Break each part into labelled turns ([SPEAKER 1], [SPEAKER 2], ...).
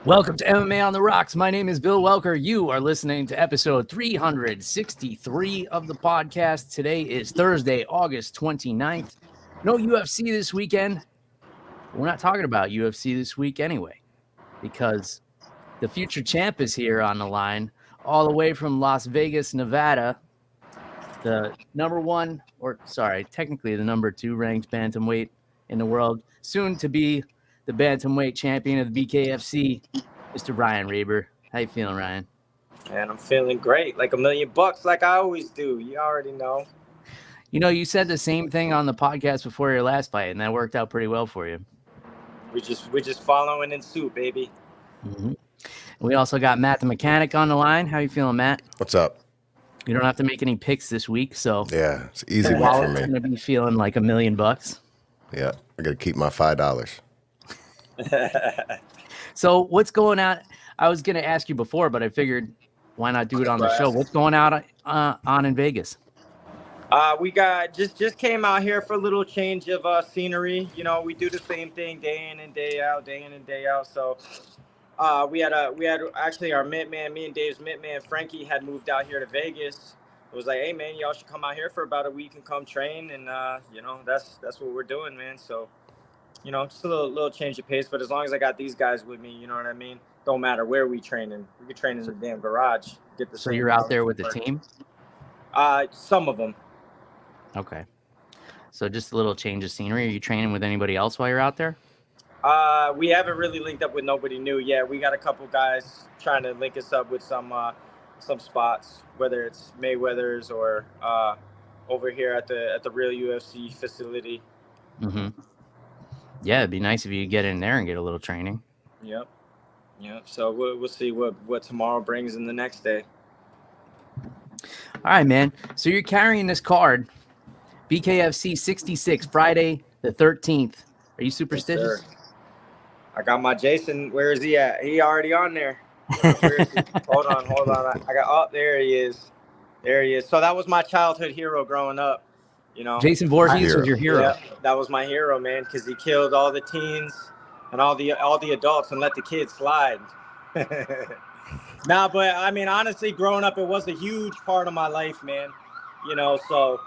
[SPEAKER 1] Welcome to MMA on the Rocks. My name is Bill Welker. You are listening to episode 363 of the podcast. Today is Thursday, August 29th. No UFC this weekend. We're not talking about UFC this week anyway, because the future champ is here on the line, all the way from Las Vegas, Nevada. The technically the number 2 ranked bantamweight in the world, soon to be the bantamweight champion of the BKFC, Mr. Ryan Reber. How you feeling, Ryan?
[SPEAKER 2] And I'm feeling great, like $1 million, like I always do. You already know.
[SPEAKER 1] You know, you said the same thing on the podcast before your last fight, and that worked out pretty well for you.
[SPEAKER 2] We're just following in suit, baby.
[SPEAKER 1] Mm-hmm. We also got Matt the Mechanic on the line. How you feeling, Matt?
[SPEAKER 3] What's up?
[SPEAKER 1] You don't have to make any picks this week, so
[SPEAKER 3] yeah, it's easy week for me.
[SPEAKER 1] Gonna be feeling like $1 million.
[SPEAKER 3] Yeah, I got to keep my $5.
[SPEAKER 1] So what's going on? I was gonna ask you before, but I figured why not do it on the show? What's going on in Vegas?
[SPEAKER 2] We got just came out here for a little change of scenery. You know, we do the same thing day in and day out. So we had actually our mint man, me and Dave's mint man Frankie had moved out here to Vegas. It was like, hey man, y'all should come out here for about a week and come train, and you know, that's what we're doing, man. So, you know, just a little change of pace, but as long as I got these guys with me, you know what I mean? Don't matter where we train in. We can train in the damn garage.
[SPEAKER 1] So you're out there with the team?
[SPEAKER 2] Some of them.
[SPEAKER 1] Okay. So just a little change of scenery. Are you training with anybody else while you're out there?
[SPEAKER 2] We haven't really linked up with nobody new yet. We got a couple guys trying to link us up with some spots, whether it's Mayweather's or over here at the real UFC facility.
[SPEAKER 1] Mm-hmm. Yeah, it'd be nice if you could get in there and get a little training.
[SPEAKER 2] Yep. So we'll see what tomorrow brings in the next day.
[SPEAKER 1] All right, man. So you're carrying this card, BKFC 66, Friday the 13th. Are you superstitious?
[SPEAKER 2] Yes, I got my Jason. Where is he at? He already on there. Where is he? Hold on. I got. There he is. So that was my childhood hero growing up. You know,
[SPEAKER 1] Jason Voorhees was your hero.
[SPEAKER 2] Yeah, that was my hero, man, because he killed all the teens and all the adults and let the kids slide. Nah, but I mean, honestly, growing up, it was a huge part of my life, man. You know, so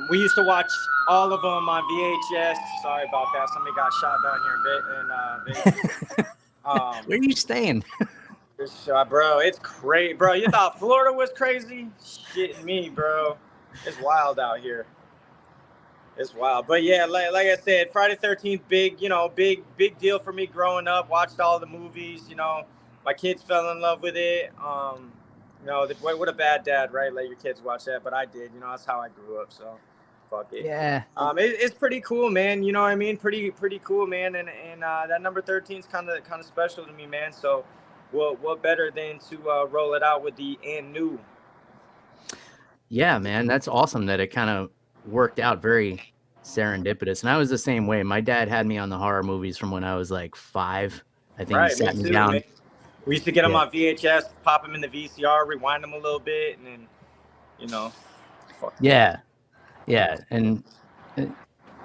[SPEAKER 2] we used to watch all of them on VHS. Sorry about that. Somebody got shot down here in Vegas.
[SPEAKER 1] Where are you staying?
[SPEAKER 2] Bro, it's crazy. Bro, you thought Florida was crazy? Shitting me, bro. It's wild out here. It's wild. But yeah, like I said, Friday 13th, big deal for me growing up. Watched all the movies, you know. My kids fell in love with it. You know, what a bad dad, right? Let your kids watch that, but I did. You know, that's how I grew up. So, fuck it.
[SPEAKER 1] Yeah.
[SPEAKER 2] It's pretty cool, man. You know what I mean? Pretty cool, man. And that number 13 is kind of special to me, man. So, what better than to roll it out with the and new?
[SPEAKER 1] Yeah, man, that's awesome that it kind of worked out very serendipitous. And I was the same way. My dad had me on the horror movies from when I was like 5. I think he sat me down. Man.
[SPEAKER 2] We used to get them on VHS, pop them in the VCR, rewind them a little bit, and then, you know.
[SPEAKER 1] Yeah, and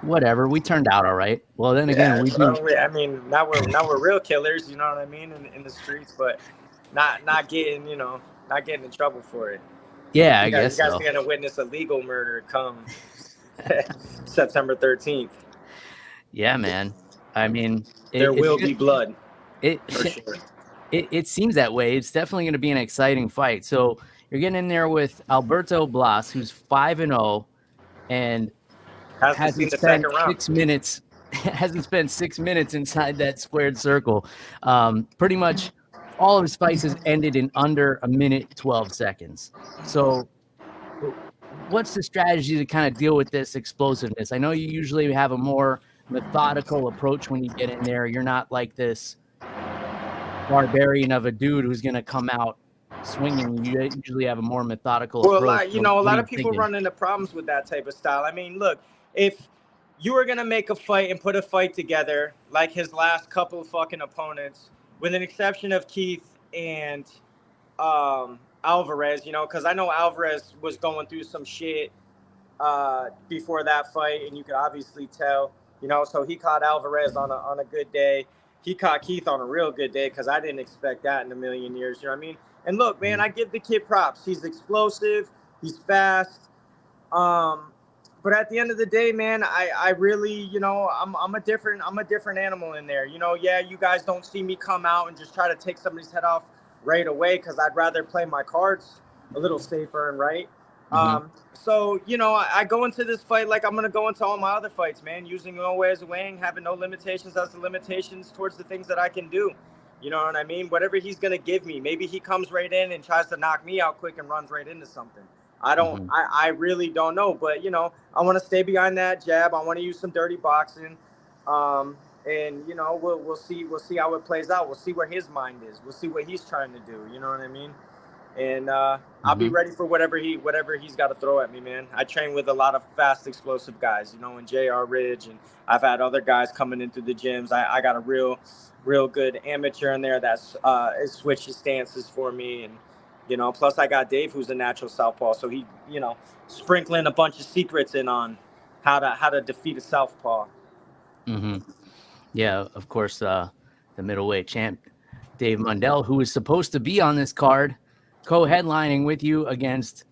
[SPEAKER 1] whatever. We turned out all right. Well, then again,
[SPEAKER 2] I mean, now we're real killers. You know what I mean, in the streets, but not getting in trouble for it.
[SPEAKER 1] Yeah, I guess
[SPEAKER 2] you guys are gonna witness a legal murder come September 13th.
[SPEAKER 1] Yeah, man. I mean,
[SPEAKER 2] there will be blood.
[SPEAKER 1] For sure. It seems that way. It's definitely going to be an exciting fight. So you're getting in there with Alberto Blas, who's 5-0, and hasn't spent 6 minutes. Hasn't spent 6 minutes inside that squared circle. Pretty much all of his fights has ended in under 1:12 seconds. So what's the strategy to kind of deal with this explosiveness? I know you usually have a more methodical approach when you get in there. You're not like this barbarian of a dude who's going to come out swinging. You usually have a more methodical approach.
[SPEAKER 2] Well, a lot of people run into problems with that type of style. I mean, look, if you were going to make a fight and put a fight together like his last couple of fucking opponents, with an exception of Keith and Alvarez, you know, because I know Alvarez was going through some shit before that fight, and you could obviously tell, you know, so he caught Alvarez on a good day. he caught Keith on a real good day because I didn't expect that in a million years. You know what I mean? And look, man, I give the kid props. He's explosive. He's fast. But at the end of the day, man, I really, you know, I'm a different animal in there. You know, yeah, you guys don't see me come out and just try to take somebody's head off right away because I'd rather play my cards a little safer and right. So, you know, I go into this fight like I'm going to go into all my other fights, man, using no way as a weighing, having no limitations as to limitations towards the things that I can do. You know what I mean? Whatever he's going to give me, maybe he comes right in and tries to knock me out quick and runs right into something. I really don't know, but, you know, I want to stay behind that jab. I want to use some dirty boxing. And, you know, we'll see how it plays out. We'll see where his mind is. We'll see what he's trying to do. You know what I mean? And I'll be ready for whatever he's got to throw at me, man. I train with a lot of fast, explosive guys, you know, and JR Ridge, and I've had other guys coming into the gyms. I got a real good amateur in there that's switches stances for me, and you know, plus I got Dave, who's a natural southpaw, so he, you know, sprinkling a bunch of secrets in on how to defeat a southpaw.
[SPEAKER 1] Yeah, of course, the middleweight champ Dave Mundell, who was supposed to be on this card, co-headlining with you against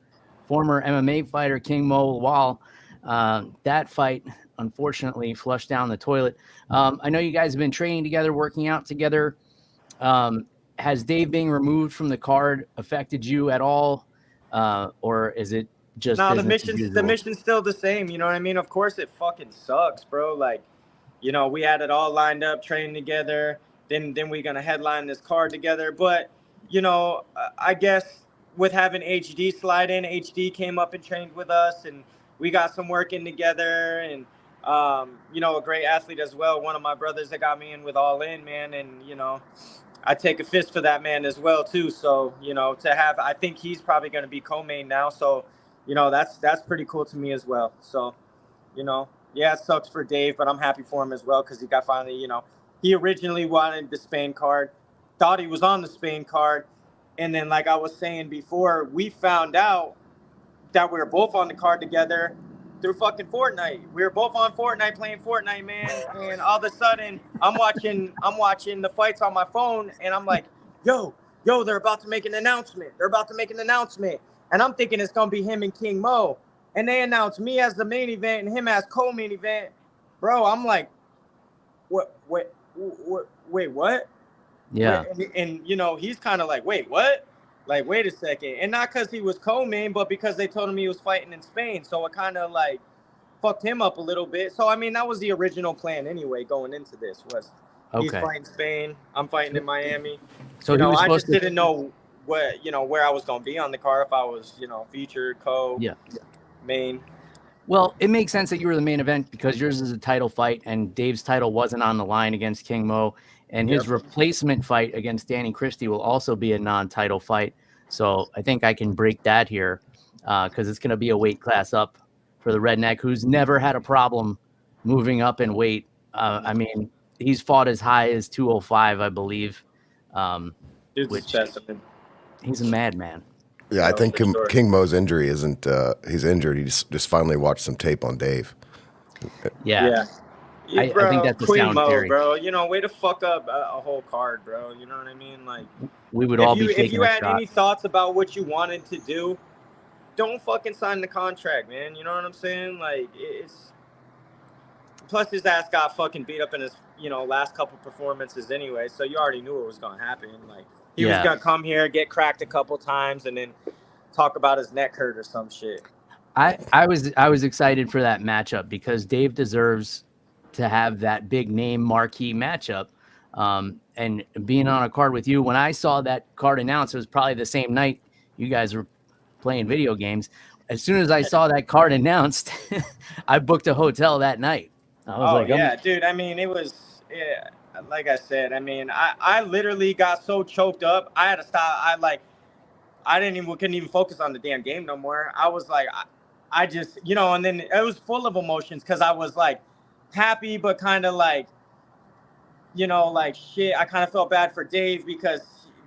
[SPEAKER 1] former MMA fighter King Mo Wall. That fight, unfortunately, flushed down the toilet. I know you guys have been training together, working out together. Has Dave being removed from the card affected you at all, or is it just
[SPEAKER 2] no? The mission's still the same. You know what I mean? Of course, it fucking sucks, bro. Like, you know, we had it all lined up, training together. Then we're gonna headline this card together, but. You know, I guess with having HD slide in, HD came up and trained with us, and we got some work in together. And, you know, a great athlete as well. One of my brothers that got me in with All In, man. And, you know, I take a fist for that man as well, too. So, you know, I think he's probably going to be co-main now. So, you know, that's pretty cool to me as well. So, you know, yeah, it sucks for Dave, but I'm happy for him as well because he got finally, you know, he originally wanted the Spain card. Thought he was on the Spain card, and then like I was saying before, we found out that we were both on the card together through fucking Fortnite. We were both on Fortnite playing Fortnite, man, and all of a sudden I'm watching the fights on my phone, and I'm like, yo, they're about to make an announcement. And I'm thinking it's gonna be him and King Mo, and they announced me as the main event and him as co-main event, bro. I'm like, wait, what?
[SPEAKER 1] Yeah.
[SPEAKER 2] And you know, he's kind of like, wait, what? Like, wait a second. And not because he was co-main, but because they told him he was fighting in Spain. So it kind of like fucked him up a little bit. So, I mean, that was the original plan anyway, going into this was he's fighting Spain. I'm fighting in Miami. So, you know, I just didn't know where I was going to be on the card, if I was, you know, featured, main.
[SPEAKER 1] Well, it makes sense that you were the main event because yours is a title fight and Dave's title wasn't on the line against King Mo. And his replacement fight against Danny Christie will also be a non-title fight. So I think I can break that here because it's going to be a weight class up for the redneck, who's never had a problem moving up in weight. I mean, he's fought as high as 205, I believe. Which he's a madman.
[SPEAKER 3] Yeah, I think King Mo's injury isn't he's injured. He just finally watched some tape on Dave.
[SPEAKER 1] Yeah. I think that's a sound theory,
[SPEAKER 2] bro. You know, way to fuck up a whole card, bro. You know what I mean? Like,
[SPEAKER 1] we would all be taking
[SPEAKER 2] if you had any thoughts about what you wanted to do, don't fucking sign the contract, man. You know what I'm saying? Like, it's. Plus, his ass got fucking beat up in his, you know, last couple performances anyway. So you already knew what was gonna happen. Like, he was gonna come here, get cracked a couple times, and then talk about his neck hurt or some shit.
[SPEAKER 1] I was excited for that matchup because Dave deserves to have that big name marquee matchup, and being on a card with you. When I saw that card announced, it was probably the same night you guys were playing video games. As soon as I saw that card announced, I booked a hotel that night. I was
[SPEAKER 2] dude. I mean, it was like I said. I mean, I literally got so choked up. I had to stop. Couldn't even focus on the damn game no more. I was like, I just, you know, and then it was full of emotions because I was like happy, but kind of like, you know, like shit. I kind of felt bad for Dave because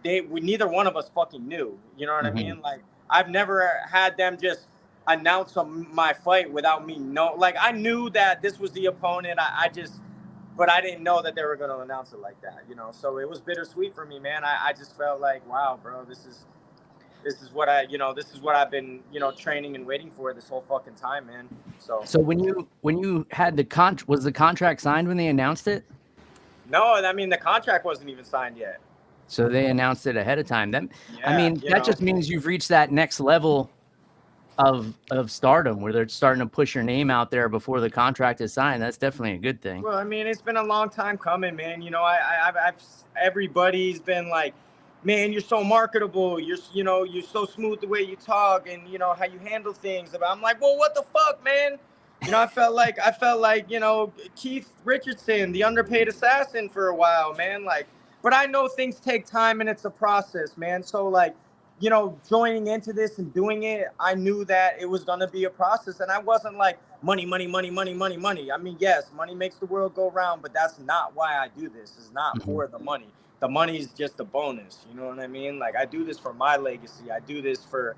[SPEAKER 2] neither one of us fucking knew. You know what I mean? Like, I've never had them just announce my fight without me know. Like, I knew that this was the opponent. but I didn't know that they were going to announce it like that, you know. So it was bittersweet for me, man. I just felt like, wow, bro, this is what this is what I've been, training and waiting for this whole fucking time, man.
[SPEAKER 1] So when you had was the contract signed when they announced it?
[SPEAKER 2] No, I mean the contract wasn't even signed yet.
[SPEAKER 1] So they announced it ahead of time. That just means you've reached that next level of stardom where they're starting to push your name out there before the contract is signed. That's definitely a good thing.
[SPEAKER 2] Well, I mean, it's been a long time coming, man. You know, everybody's been like, man, you're so marketable. You're so smooth the way you talk and how you handle things. But I'm like, well, what the fuck, man? I felt like Keith Richardson, the underpaid assassin for a while, man. Like, but I know things take time and it's a process, man. So like, joining into this and doing it, I knew that it was going to be a process. And I wasn't like money. I mean, yes, money makes the world go round, but that's not why I do this. It's not for the money. The money is just a bonus. You know what I mean? Like, I do this for my legacy. I do this for,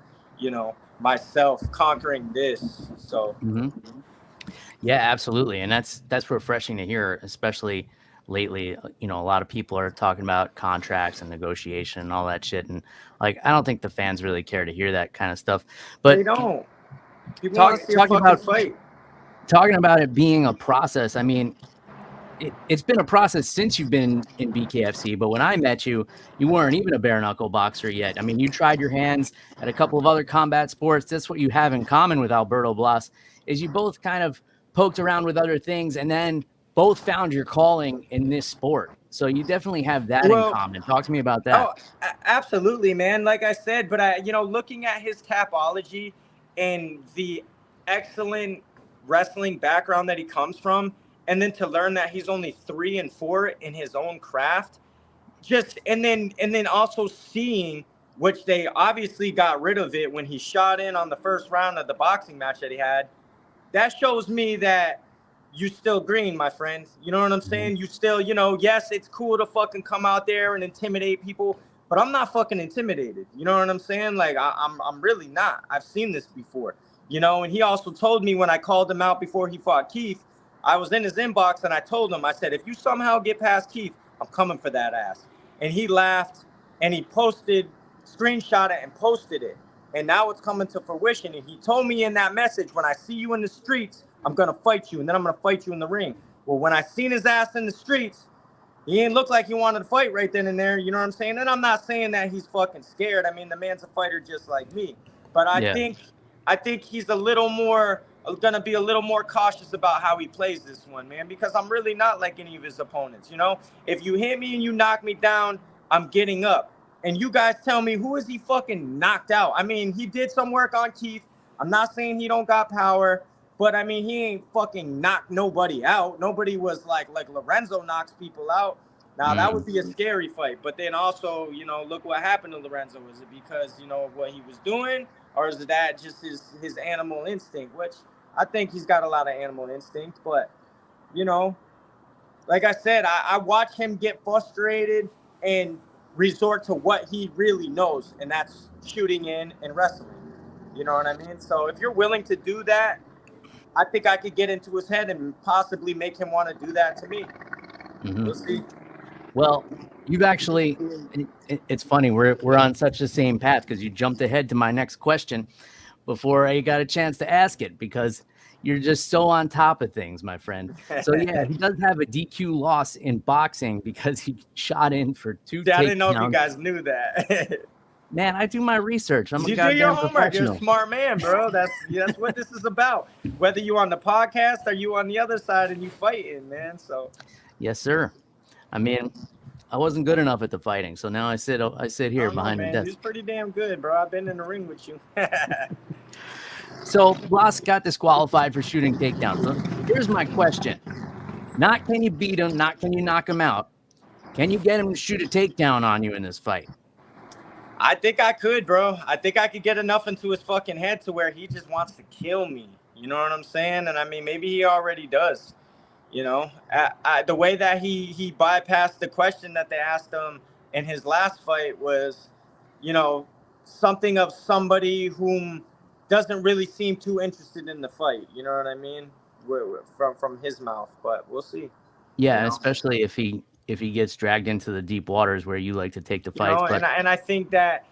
[SPEAKER 2] myself conquering this. So.
[SPEAKER 1] Yeah, absolutely. And that's refreshing to hear, especially lately. A lot of people are talking about contracts and negotiation and all that shit. And like, I don't think the fans really care to hear that kind of stuff, but
[SPEAKER 2] they don't. People want to see a fucking fight.
[SPEAKER 1] Talking about it being a process. I mean, it's been a process since you've been in BKFC, but when I met you, you weren't even a bare knuckle boxer yet. I mean, you tried your hands at a couple of other combat sports. That's what you have in common with Alberto Blas, is you both kind of poked around with other things and then both found your calling in this sport. So you definitely have that in common. Talk to me about that.
[SPEAKER 2] Oh, absolutely, man. Like I said, but looking at his tapology and the excellent wrestling background that he comes from, and then to learn that he's only 3 and 4 in his own craft, and then also seeing, which they obviously got rid of it when he shot in on the first round of the boxing match that he had. That shows me that you still green, my friend. You know what I'm saying? You still, yes, it's cool to fucking come out there and intimidate people, but I'm not fucking intimidated. You know what I'm saying? Like, I'm really not. I've seen this before, and he also told me when I called him out before he fought Keith, I was in his inbox and I told him, I said, if you somehow get past Keith, I'm coming for that ass. And he laughed and he screenshot it and posted it. And now it's coming to fruition. And he told me in that message, when I see you in the streets, I'm going to fight you. And then I'm going to fight you in the ring. Well, when I seen his ass in the streets, he ain't look like he wanted to fight right then and there. You know what I'm saying? And I'm not saying that he's fucking scared. I mean, the man's a fighter just like me. But I think he's going to be a little more cautious about how he plays this one, man, because I'm really not like any of his opponents. If you hit me and you knock me down, I'm getting up. And you guys tell me, who is he fucking knocked out? I mean, he did some work on Keith. I'm not saying he don't got power, but I mean, he ain't fucking knocked nobody out. Nobody was like Lorenzo knocks people out. Now, that would be a scary fight. But then also, look what happened to Lorenzo. Is it because, of what he was doing? Or is that just his animal instinct? Which I think he's got a lot of animal instinct. But, like I said, I watch him get frustrated and resort to what he really knows, and that's shooting in and wrestling. You know what I mean? So if you're willing to do that, I think I could get into his head and possibly make him want to do that to me. We'll see.
[SPEAKER 1] Well, you've actually, it's funny, we're on such the same path because you jumped ahead to my next question before I got a chance to ask it, because you're just so on top of things, my friend. So yeah, he does have a DQ loss in boxing because he shot in for 2 takedowns.
[SPEAKER 2] I didn't know if you guys knew that.
[SPEAKER 1] Man, I do my research. I'm
[SPEAKER 2] you do your homework. You're a smart man, bro. That's what this is about. Whether you on the podcast or you on the other side and you fighting, man. So.
[SPEAKER 1] Yes, sir. I mean, I wasn't good enough at the fighting, so now I sit here behind the desk.
[SPEAKER 2] He's pretty damn good, bro. I've been in the ring with you.
[SPEAKER 1] So Blas got disqualified for shooting takedowns. So here's my question. Not can you beat him, not can you knock him out. Can you get him to shoot a takedown on you in this fight?
[SPEAKER 2] I think I could, bro. I think I could get enough into his fucking head to where he just wants to kill me. You know what I'm saying? And I mean, maybe he already does. The way that he bypassed the question that they asked him in his last fight was, something of somebody whom doesn't really seem too interested in the fight. You know what I mean? From his mouth, but we'll see.
[SPEAKER 1] Yeah,
[SPEAKER 2] You know?
[SPEAKER 1] especially if he gets dragged into the deep waters where you like to take the fights.
[SPEAKER 2] You know, and I think that,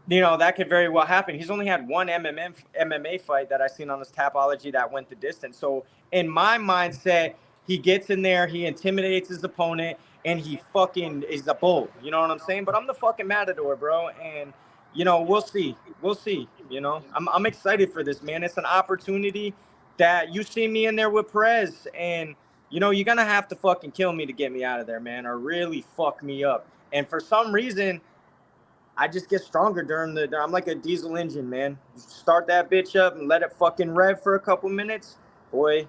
[SPEAKER 2] you know, that could very well happen. He's only had one MMA fight that I've seen on this Tapology that went the distance. So in my mindset, he gets in there, he intimidates his opponent, and he fucking is a bull. You know what I'm saying? But I'm the fucking matador, bro. And, you know, we'll see. We'll see. You know, I'm excited for this, man. It's an opportunity that you see me in there with Perez. And, you know, you're going to have to fucking kill me to get me out of there, man, or really fuck me up. And for some reason, I just get stronger I'm like a diesel engine, man. You start that bitch up and let it fucking rev for a couple minutes. Boy,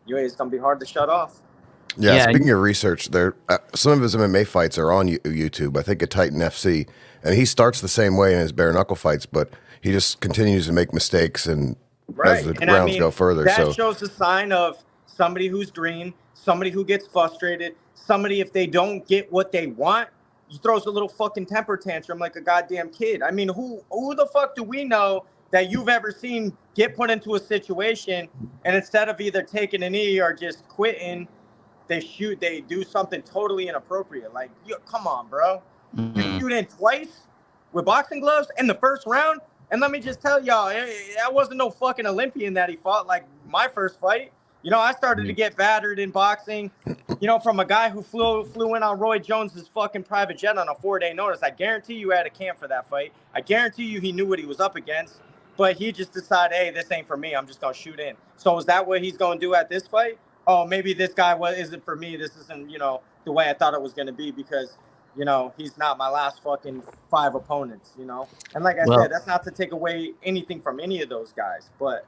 [SPEAKER 2] it's going to be hard to shut off.
[SPEAKER 3] Yeah, speaking of research, there some of his MMA fights are on YouTube. I think at Titan FC, and he starts the same way in his bare knuckle fights, but he just continues to make mistakes and as the rounds go further.
[SPEAKER 2] That shows a sign of somebody who's green, somebody who gets frustrated, somebody if they don't get what they want, he throws a little fucking temper tantrum like a goddamn kid. I mean, who the fuck do we know that you've ever seen get put into a situation and instead of either taking a knee or just quitting, they do something totally inappropriate. Like, come on, bro.
[SPEAKER 1] Mm-hmm.
[SPEAKER 2] You shoot in twice with boxing gloves in the first round. And let me just tell y'all, that wasn't no fucking Olympian that he fought like my first fight. You know, I started to get battered in boxing, you know, from a guy who flew in on Roy Jones's fucking private jet on a 4-day notice. I guarantee you had a camp for that fight. I guarantee you he knew what he was up against, but he just decided, hey, this ain't for me. I'm just going to shoot in. So is that what he's going to do at this fight? Oh, maybe this guy isn't for me. This isn't, you know, the way I thought it was going to be because, you know, he's not my last fucking 5 opponents, you know. And like I said, that's not to take away anything from any of those guys, but,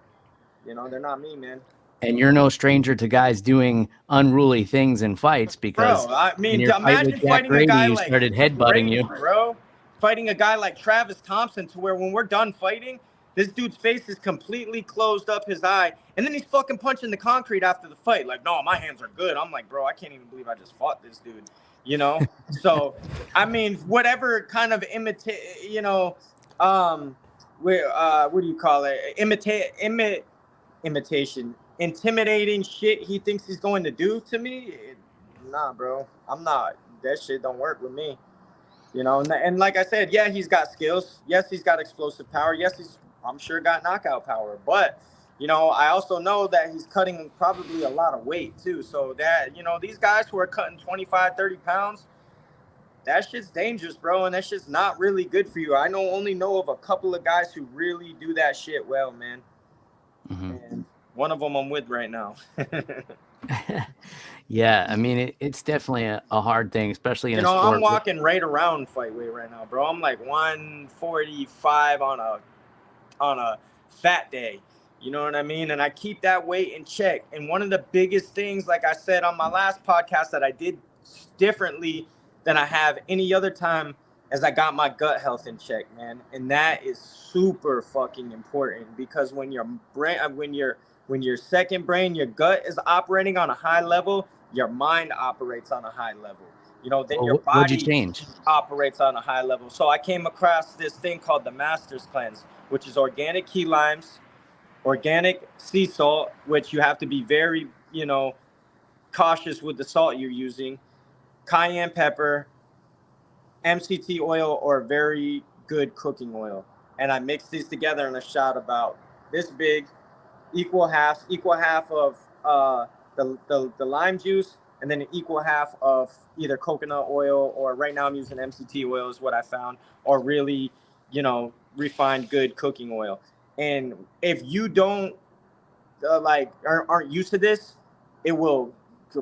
[SPEAKER 2] you know, they're not me, man.
[SPEAKER 1] And you're no stranger to guys doing unruly things in fights because,
[SPEAKER 2] bro, I mean, imagine fighting a guy like
[SPEAKER 1] started headbutting you,
[SPEAKER 2] bro. Fighting a guy like Travis Thompson to where when we're done fighting, this dude's face is completely closed up his eye, and then he's fucking punching the concrete after the fight. Like, no, my hands are good. I'm like, bro, I can't even believe I just fought this dude. You know? So, I mean, whatever kind of you know, what do you call it? Imitation. Intimidating shit he thinks he's going to do to me, nah, bro. I'm not. That shit don't work with me. You know, and like I said, yeah, he's got skills. Yes, he's got explosive power. Yes, I'm sure got knockout power. But, you know, I also know that he's cutting probably a lot of weight too. So that, you know, these guys who are cutting 25, 30 pounds, that shit's dangerous, bro. And that shit's not really good for you. I only know of a couple of guys who really do that shit well, man. Mm-hmm. And one of them I'm with right now.
[SPEAKER 1] Yeah, I mean, it's definitely a hard thing, especially in a sport.
[SPEAKER 2] I'm walking right around fight weight right now, bro. I'm like 145 on a fat day. You know what I mean? And I keep that weight in check. And one of the biggest things, like I said on my last podcast, that I did differently than I have any other time is I got my gut health in check, man. And that is super fucking important because when your brain, when your second brain, your gut is operating on a high level, your mind operates on a high level. You know, then your body operates on a high level. So I came across this thing called the Master's Cleanse, which is organic key limes, organic sea salt, which you have to be very, you know, cautious with the salt you're using, cayenne pepper, MCT oil, or very good cooking oil. And I mixed these together in a shot about this big, equal half of the lime juice, and then an equal half of either coconut oil, or right now I'm using MCT oil is what I found, or really, you know, refined good cooking oil. And if you don't aren't used to this, it will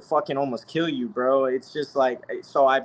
[SPEAKER 2] fucking almost kill you, bro. It's just like, so I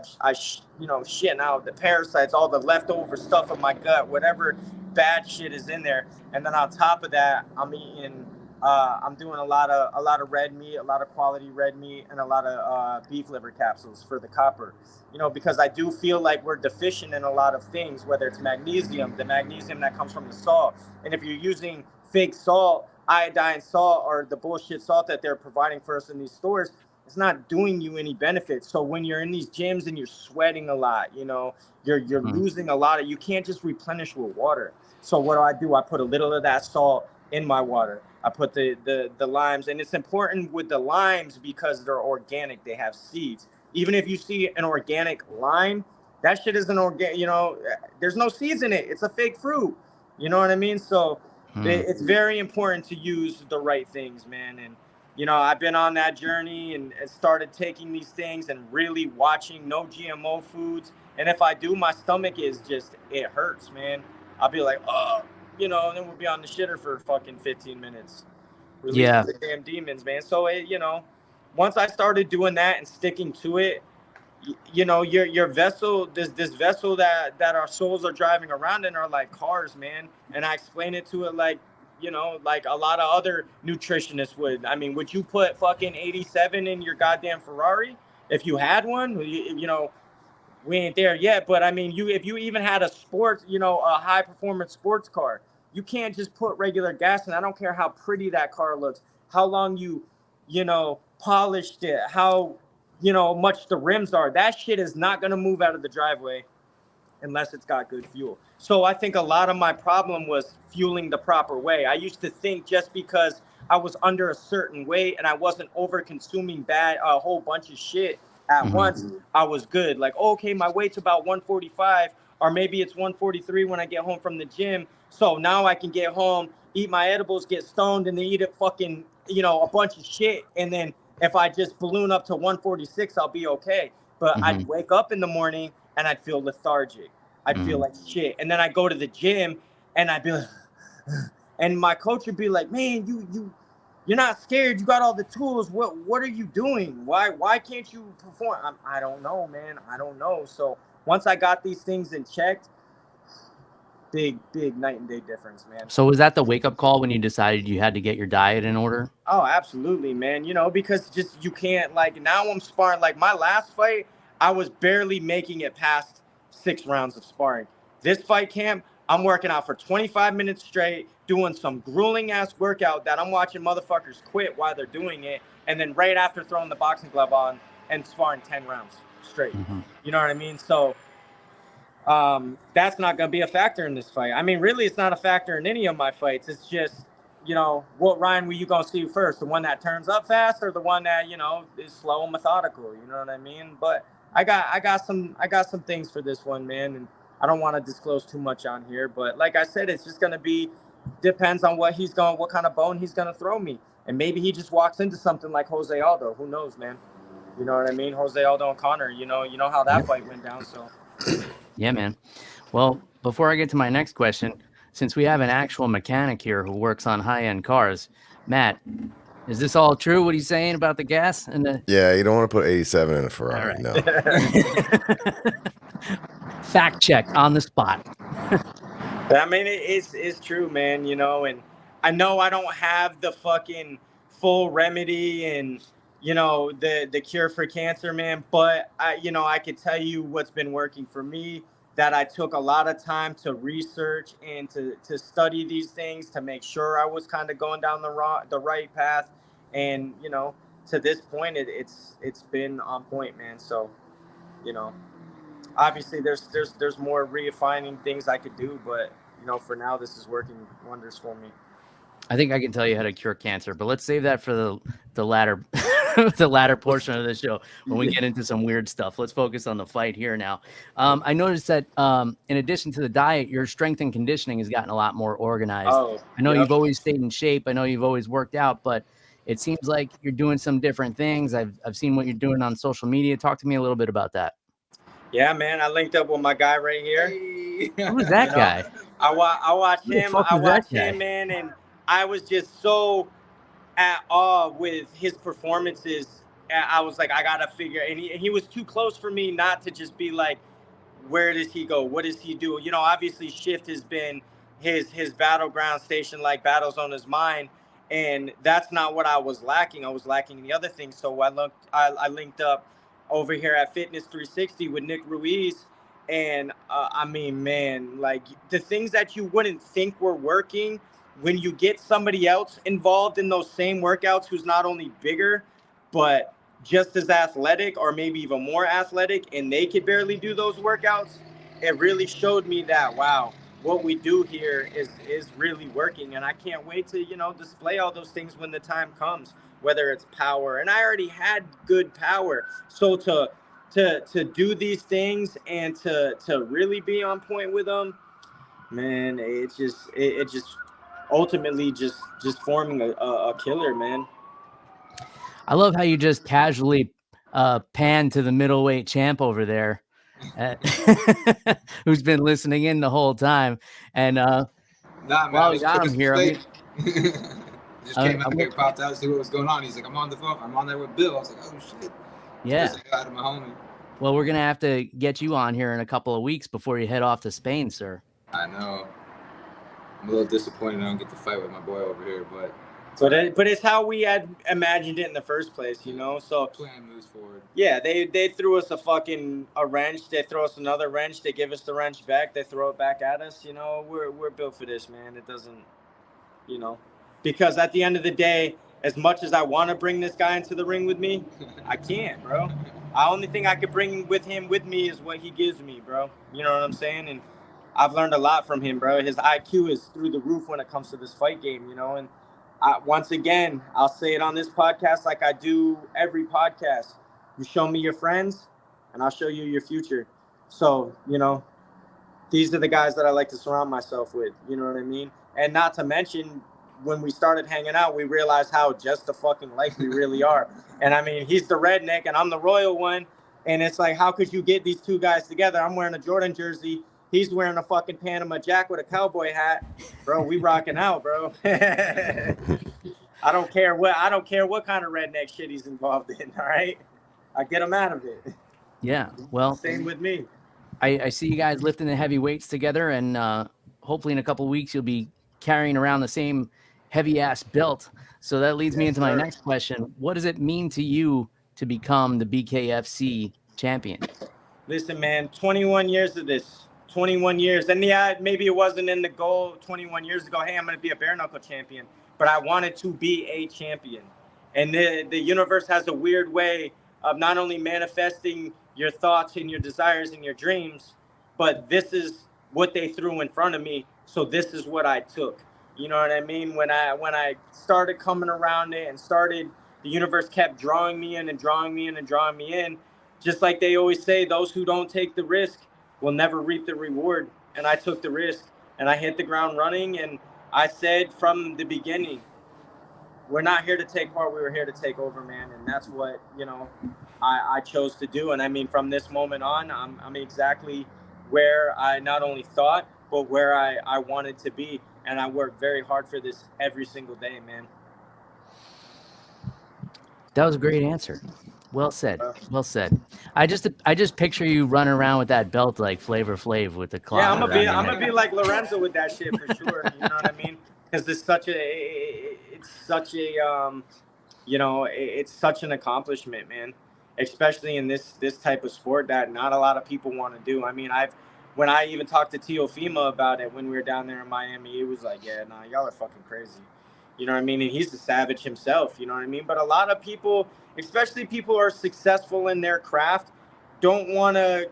[SPEAKER 2] you know, shitting out the parasites, all the leftover stuff in my gut, whatever bad shit is in there. And then on top of that, I'm eating I'm doing a lot of red meat, a lot of quality red meat, and a lot of beef liver capsules for the copper. You know, because I do feel like we're deficient in a lot of things, whether it's magnesium, the magnesium that comes from the salt. And if you're using fake salt, iodine salt, or the bullshit salt that they're providing for us in these stores, it's not doing you any benefit. So when you're in these gyms and you're sweating a lot, you know, you're losing a lot of, you can't just replenish with water. So what do? I put a little of that salt in my water. I put the limes, and it's important with the limes because they're organic. They have seeds. Even if you see an organic lime, that shit isn't organic. You know, there's no seeds in it. It's a fake fruit. You know what I mean? So it's very important to use the right things, man. And you know, I've been on that journey and started taking these things and really watching no GMO foods. And if I do, my stomach is just, it hurts, man. I'll be like, oh, you know, and then we'll be on the shitter for fucking 15 minutes. Releasing the damn demons, man. So, you know, once I started doing that and sticking to it, you know, your vessel, this vessel that our souls are driving around in are like cars, man. And I explain it to it like, you know, like a lot of other nutritionists would. I mean, would you put fucking 87 in your goddamn Ferrari if you had one? You know, we ain't there yet, but I mean, if you even had a sports, you know, a high performance sports car, you can't just put regular gas in. I don't care how pretty that car looks, how long you know, polished it, how, you know, much the rims are. That shit is not going to move out of the driveway unless it's got good fuel. So I think a lot of my problem was fueling the proper way. I used to think just because I was under a certain weight and I wasn't over consuming a whole bunch of shit at once, I was good. Like, okay, my weight's about 145, or maybe it's 143 when I get home from the gym. So now I can get home, eat my edibles, get stoned, and then eat a fucking, you know, a bunch of shit. And then if I just balloon up to 146, I'll be okay. But I'd wake up in the morning and I'd feel lethargic. I'd feel like shit. And then I'd go to the gym and I'd be like, and my coach would be like, man, you're not scared. You got all the tools. What are you doing? Why can't you perform? I don't know, man. I don't know. So once I got these things in check, big night and day difference, man.
[SPEAKER 1] So was that the wake up call when you decided you had to get your diet in order?
[SPEAKER 2] Oh, absolutely, man. You know, because just you can't, like, now I'm sparring. Like my last fight, I was barely making it past 6 rounds of sparring. This fight camp, I'm working out for 25 minutes straight, doing some grueling ass workout that I'm watching motherfuckers quit while they're doing it, and then right after throwing the boxing glove on and sparring 10 rounds straight. You know what I mean? So that's not going to be a factor in this fight. I mean, really, it's not a factor in any of my fights. It's just, you know, what Ryan were you going to see first? The one that turns up fast or the one that, you know, is slow and methodical? You know what I mean? But I got some things for this one, man. And I don't want to disclose too much on here. But like I said, it's just going to be, depends on what kind of bone he's going to throw me. And maybe he just walks into something like Jose Aldo. Who knows, man? You know what I mean? Jose Aldo and Conor, you know how that fight went down. So.
[SPEAKER 1] Yeah, man. Well, before I get to my next question, since we have an actual mechanic here who works on high-end cars, Matt, is this all true what he's saying about the gas?
[SPEAKER 3] Yeah, you don't want to put 87 in a Ferrari,
[SPEAKER 1] right.
[SPEAKER 3] No.
[SPEAKER 1] Fact check on the spot.
[SPEAKER 2] I mean, it's true, man, you know, and I know I don't have the fucking full remedy and, you know, the cure for cancer, man, but I could tell you what's been working for me, that I took a lot of time to research and to study these things to make sure I was kind of going down the right path. And, you know, to this point, it's been on point, man. So, you know, obviously there's more refining things I could do, but, you know, for now, this is working wonders for me.
[SPEAKER 1] I think I can tell you how to cure cancer, but let's save that for the latter the latter portion of the show when we get into some weird stuff. Let's focus on the fight here now. I noticed that in addition to the diet, your strength and conditioning has gotten a lot more organized. I know you've always stayed in shape. I know you've always worked out, but it seems like you're doing some different things. I've seen what you're doing on social media. Talk to me a little bit about that.
[SPEAKER 2] Yeah, man. I linked up with my guy right here.
[SPEAKER 1] Who's that guy?
[SPEAKER 2] I watch him. I watch him, man, and I was just so at awe with his performances. I was like, I gotta figure, and he was too close for me not to just be like, where does he go? What does he do? You know, obviously Shift has been his battleground station, like battles on his mind, and that's not what I was lacking. I was lacking the other things. So I linked up over here at Fitness 360 with Nick Ruiz. And I mean, man, like the things that you wouldn't think were working, when you get somebody else involved in those same workouts who's not only bigger, but just as athletic or maybe even more athletic, and they could barely do those workouts, it really showed me that, wow, what we do here is really working, and I can't wait to, you know, display all those things when the time comes, whether it's power, and I already had good power. So to do these things and to really be on point with them, man, it just ultimately just forming a killer, man.
[SPEAKER 1] I love how you just casually pan to the middleweight champ over there, who's been listening in the whole time. And
[SPEAKER 4] Nah, man,
[SPEAKER 1] while
[SPEAKER 4] I
[SPEAKER 1] we
[SPEAKER 4] was
[SPEAKER 1] got
[SPEAKER 4] cooking
[SPEAKER 1] him
[SPEAKER 4] some
[SPEAKER 1] here, I
[SPEAKER 4] steak.
[SPEAKER 1] mean,
[SPEAKER 4] Just came out here, popped out to see what was going on. He's like, I'm on the phone. I'm on there with Bill. I was like, oh shit.
[SPEAKER 1] Yeah.
[SPEAKER 4] First I got out of my homie.
[SPEAKER 1] Well, we're gonna have to get you on here in a couple of weeks before you head off to Spain, sir.
[SPEAKER 4] I know. I'm a little disappointed I don't get to fight with my boy over here, but
[SPEAKER 2] it's how we had imagined it in the first place, you know. So
[SPEAKER 4] plan moves forward.
[SPEAKER 2] Yeah, they threw us a wrench. They throw us another wrench. They give us the wrench back. They throw it back at us. You know, we're built for this, man. It doesn't, you know, because at the end of the day, as much as I want to bring this guy into the ring with me, I can't, bro. The only thing I could bring with me is what he gives me, bro. You know what I'm saying? And I've learned a lot from him, bro. His IQ is through the roof when it comes to this fight game, you know. And once again, I'll say it on this podcast like I do every podcast. You show me your friends, and I'll show you your future. So, you know, these are the guys that I like to surround myself with. You know what I mean? And not to mention, when we started hanging out, we realized how just the fucking like we really are. And I mean, he's the redneck, and I'm the royal one. And it's like, how could you get these two guys together? I'm wearing a Jordan jersey. He's wearing a fucking Panama Jack with a cowboy hat. Bro, we rocking out, bro. I don't care what kind of redneck shit he's involved in, all right? I get him out of it.
[SPEAKER 1] Yeah, well,
[SPEAKER 2] same with me.
[SPEAKER 1] I see you guys lifting the heavy weights together, and hopefully in a couple of weeks you'll be carrying around the same heavy ass belt. So that leads me into my next question. What does it mean to you to become the BKFC champion?
[SPEAKER 2] Listen, man, 21 years of this. 21 years. And yeah, maybe it wasn't in the goal 21 years ago, hey, I'm going to be a bare knuckle champion. But I wanted to be a champion. And the universe has a weird way of not only manifesting your thoughts and your desires and your dreams, but this is what they threw in front of me. So this is what I took. You know what I mean? When I started coming around it and the universe kept drawing me in and drawing me in and drawing me in. Just like they always say, those who don't take the risk will never reap the reward. And I took the risk, and I hit the ground running. And I said from the beginning, we're not here to take part. We were here to take over, man. And that's what, you know, I chose to do. And I mean, from this moment on, I'm exactly where I not only thought, but where I wanted to be. And I work very hard for this every single day, man.
[SPEAKER 1] That was a great answer. Well said. Well said. I just picture you running around with that belt like Flavor Flav with the cloth.
[SPEAKER 2] Yeah, I'm gonna be like Lorenzo with that shit for sure. You know what I mean? Because it's such an accomplishment, man. Especially in this type of sport that not a lot of people want to do. I mean, when I even talked to Teofimo about it when we were down there in Miami, he was like, "Yeah, nah, y'all are fucking crazy." You know what I mean? And he's a savage himself, you know what I mean? But a lot of people, especially people who are successful in their craft, don't want to,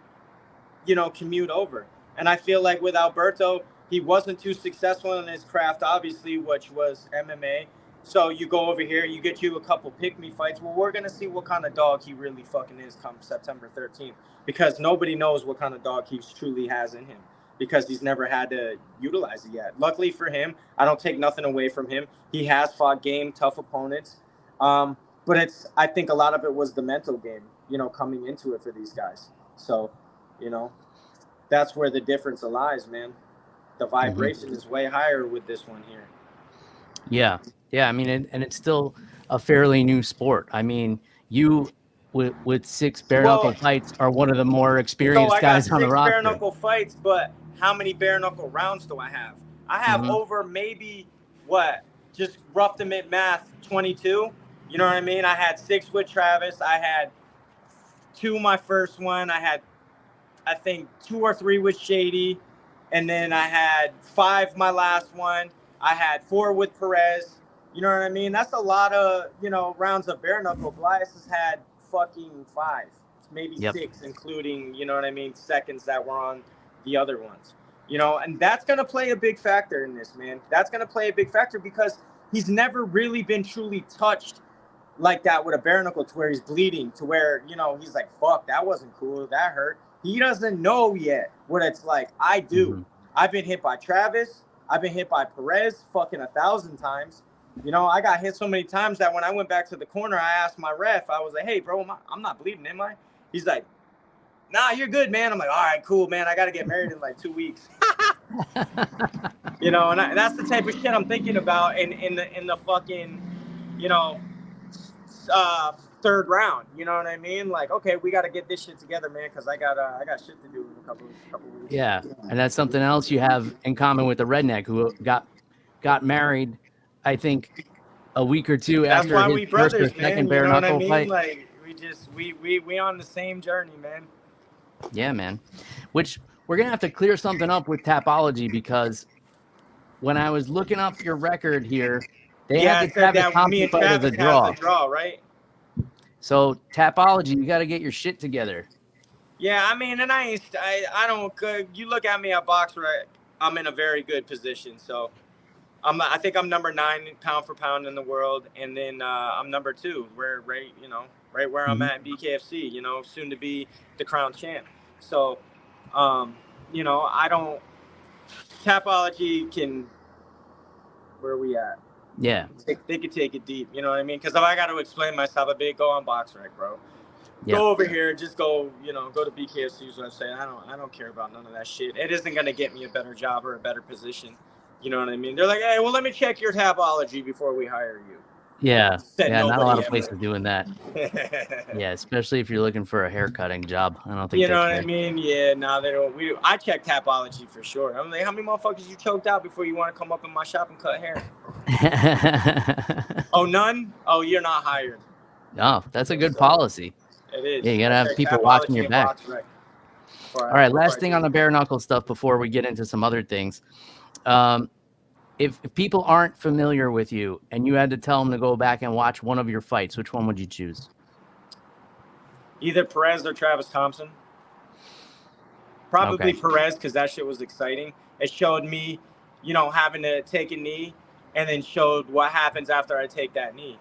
[SPEAKER 2] you know, commute over. And I feel like with Alberto, he wasn't too successful in his craft, obviously, which was MMA. So you go over here, you get you a couple pick-me fights. Well, we're going to see what kind of dog he really fucking is come September 13th. Because nobody knows what kind of dog he truly has in him. Because he's never had to utilize it yet. Luckily for him, I don't take nothing away from him. He has fought game, tough opponents. But I think a lot of it was the mental game, you know, coming into it for these guys. So, you know, that's where the difference lies, man. The vibration is way higher with this one here.
[SPEAKER 1] Yeah. Yeah. I mean, and it's still a fairly new sport. I mean, you with 6 bare knuckle fights are one of the more experienced guys on the roster.
[SPEAKER 2] I got 6 bare knuckle fights, but how many bare knuckle rounds do I have? I have over maybe just rough to mid math, 22. You know what I mean? I had 6 with Travis. I had 2 my first one. I had, I think, 2 or 3 with Shady. And then I had 5 my last one. I had 4 with Perez. You know what I mean? That's a lot of, you know, rounds of bare knuckle. Blas has had fucking 5, maybe 6, including, you know what I mean, seconds that were on the other ones. You know, and that's going to play a big factor in this, man. That's going to play a big factor because he's never really been truly touched like that with a bare knuckle to where he's bleeding, to where, you know, he's like, fuck, that wasn't cool. That hurt. He doesn't know yet what it's like. I do.
[SPEAKER 1] Mm-hmm.
[SPEAKER 2] I've been hit by Travis. I've been hit by Perez fucking 1,000 times. You know, I got hit so many times that when I went back to the corner, I asked my ref, I was like, hey, bro, I'm not bleeding, am I? He's like, nah, you're good, man. I'm like, all right, cool, man. I got to get married in like 2 weeks. You know, and that's the type of shit I'm thinking about in the fucking, you know, third round. You know what I mean? Like, okay, we got to get this shit together, man, because I got shit to do in a couple weeks.
[SPEAKER 1] Yeah, and that's something else you have in common with the redneck who got married, I think, a week or two
[SPEAKER 2] That's
[SPEAKER 1] after
[SPEAKER 2] why
[SPEAKER 1] his
[SPEAKER 2] we
[SPEAKER 1] first or
[SPEAKER 2] brothers, man.
[SPEAKER 1] second
[SPEAKER 2] You
[SPEAKER 1] bare
[SPEAKER 2] know what I
[SPEAKER 1] knuckle
[SPEAKER 2] mean?
[SPEAKER 1] fight.
[SPEAKER 2] Like, we on the same journey, man.
[SPEAKER 1] Yeah, man. Which we're gonna have to clear something up with Tapology, because when I was looking up your record here, they had the Travis Thompson fight as a draw.
[SPEAKER 2] Right?
[SPEAKER 1] So Tapology, you got to get your shit together.
[SPEAKER 2] Yeah, I mean, and I don't. You look at me at BoxRec, I'm in a very good position. So, I think I'm number 9 pound for pound in the world, and then I'm number 2, right where I'm at in BKFC. You know, soon to be the crown champ. So, you know, I don't. Tapology can. Where are we at?
[SPEAKER 1] Yeah,
[SPEAKER 2] they could take it deep. You know what I mean? Because if I got to explain myself a bit, go on BoxRec, bro.
[SPEAKER 1] yeah.
[SPEAKER 2] Go over here, just go to BKFC's website. I don't care about none of that shit. It isn't gonna get me a better job or a better position. You know what I mean? They're like, hey, well, let me check your Tapology before we hire you.
[SPEAKER 1] Yeah,
[SPEAKER 2] Said
[SPEAKER 1] not a lot
[SPEAKER 2] nobody
[SPEAKER 1] of places
[SPEAKER 2] ever.
[SPEAKER 1] doing that. Yeah, especially if you're looking for a haircutting job. I don't think
[SPEAKER 2] You
[SPEAKER 1] they
[SPEAKER 2] know what
[SPEAKER 1] care.
[SPEAKER 2] I mean? Yeah, no, they don't. I check Tapology for sure. I'm like, how many motherfuckers you choked out before you want to come up in my shop and cut hair? Oh, none? Oh, you're not hired.
[SPEAKER 1] No, that's a good policy.
[SPEAKER 2] It is.
[SPEAKER 1] Yeah, you gotta have people watching your back. All right, last thing on the bare knuckle stuff before we get into some other things. If people aren't familiar with you and you had to tell them to go back and watch one of your fights, which one would you choose?
[SPEAKER 2] Either Perez or Travis Thompson. Probably
[SPEAKER 1] Okay.
[SPEAKER 2] Perez, because that shit was exciting. It showed me, you know, having to take a knee, and then showed what happens after I take that knee.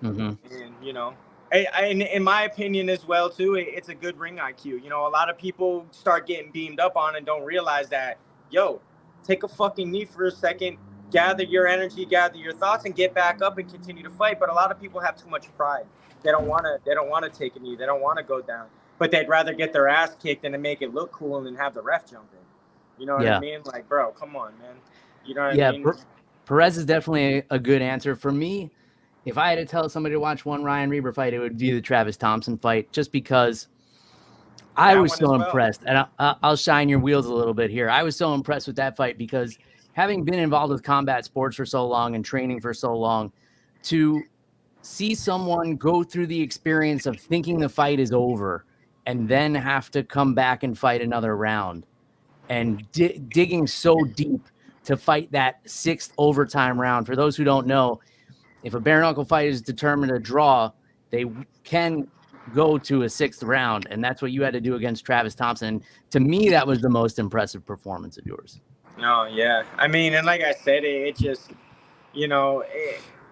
[SPEAKER 1] Mm-hmm.
[SPEAKER 2] And, you know, in my opinion as well, too, it's a good ring IQ. You know, a lot of people start getting beamed up on and don't realize that, yo, take a fucking knee for a second, gather your energy, gather your thoughts, and get back up and continue to fight. But a lot of people have too much pride. They don't want to take a knee. They don't want to go down. But they'd rather get their ass kicked than to make it look cool and then have the ref jump in. You know what I mean? Like, bro, come on, man. You know what I mean?
[SPEAKER 1] Perez is definitely a good answer. For me, if I had to tell somebody to watch one Ryan Reber fight, it would be the Travis Thompson fight, just because I was so impressed. And I'll shine your wheels a little bit here. I was so impressed with that fight because having been involved with combat sports for so long and training for so long, to see someone go through the experience of thinking the fight is over and then have to come back and fight another round and digging so deep to fight that 6th overtime round. For those who don't know, if a bare knuckle fight is determined a draw, they can go to a 6th round, and that's what you had to do against Travis Thompson. To me, that was the most impressive performance of yours.
[SPEAKER 2] No, yeah. I mean, and like I said, it just, you know,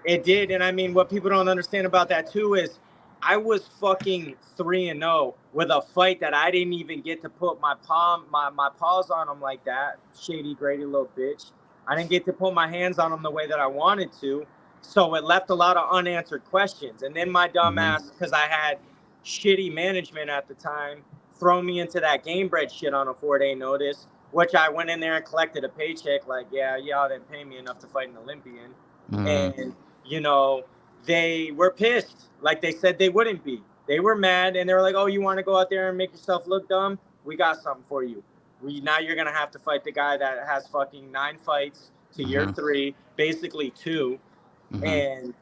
[SPEAKER 2] it did. And I mean, what people don't understand about that too is I was fucking 3-0 with a fight that I didn't even get to put my paws on him like that. Shady, Grady little bitch. I didn't get to put my hands on him the way that I wanted to. So it left a lot of unanswered questions. And then my dumb ass, because I had shitty management at the time, throw me into that game bread shit on a 4-day notice, which I went in there and collected a paycheck. Like, yeah, y'all didn't pay me enough to fight an Olympian. And, you know, they were pissed. Like they said they wouldn't be. They were mad, and they were like, oh, you want to go out there and make yourself look dumb? We got something for you. Now you're going to have to fight the guy that has fucking 9 fights to year 3, basically 2. And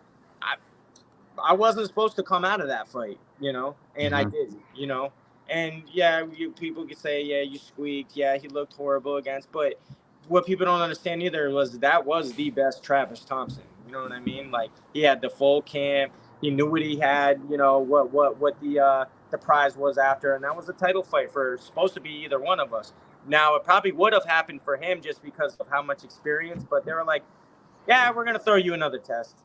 [SPEAKER 2] I wasn't supposed to come out of that fight, you know, and I did, you know. And, yeah, people could say, yeah, you squeaked. Yeah, he looked horrible against. But what people don't understand either was that was the best Travis Thompson. You know what I mean? Like, he had the full camp. He knew what he had, you know, what the prize was after. And that was a title fight for supposed to be either one of us. Now, it probably would have happened for him just because of how much experience, but they were like, yeah, we're going to throw you another test.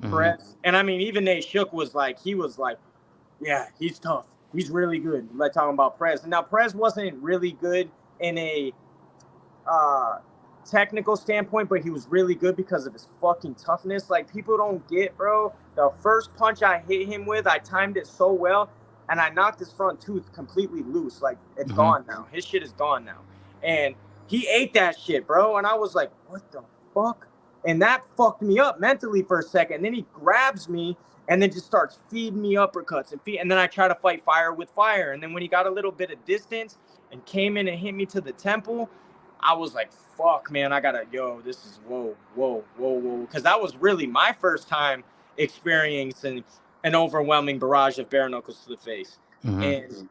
[SPEAKER 2] Perez. And I mean, even Nate Shook was like, yeah, he's tough. He's really good. Like talking about Perez. And now Perez wasn't really good in a technical standpoint, but he was really good because of his fucking toughness. Like, people don't get, bro, the first punch I hit him with, I timed it so well, and I knocked his front tooth completely loose. Like, it's gone now. His shit is gone now. And he ate that shit, bro. And I was like, what the fuck? And that fucked me up mentally for a second. And then he grabs me and then just starts feeding me uppercuts. And then I try to fight fire with fire. And then when he got a little bit of distance and came in and hit me to the temple, I was like, fuck, man, this is whoa. Because that was really my first time experiencing an overwhelming barrage of bare knuckles to the face. And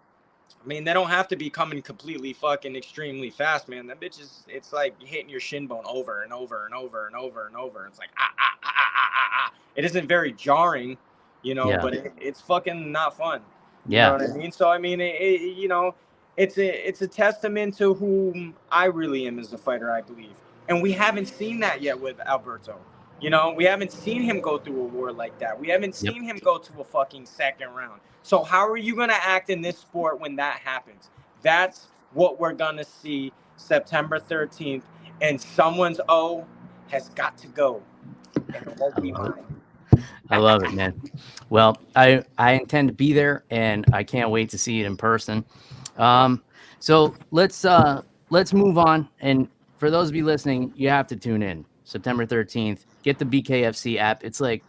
[SPEAKER 2] I mean, they don't have to be coming completely fucking extremely fast, man. That bitch it's like hitting your shin bone over and over and over and over and over. It's like, It isn't very jarring, but it's fucking not fun. You know what I mean? So, I mean, it's a testament to whom I really am as a fighter, I believe. And we haven't seen that yet with Alberto. We haven't seen him go through a war like that. We haven't seen him go to a fucking second round. So how are you going to act in this sport when that happens? That's what we're going to see September 13th. And someone's O has got to go. And it won't be mine.
[SPEAKER 1] I love it, man. Well, I intend to be there, and I can't wait to see it in person. So let's move on. And for those of you listening, you have to tune in September 13th. Get the BKFC app. It's like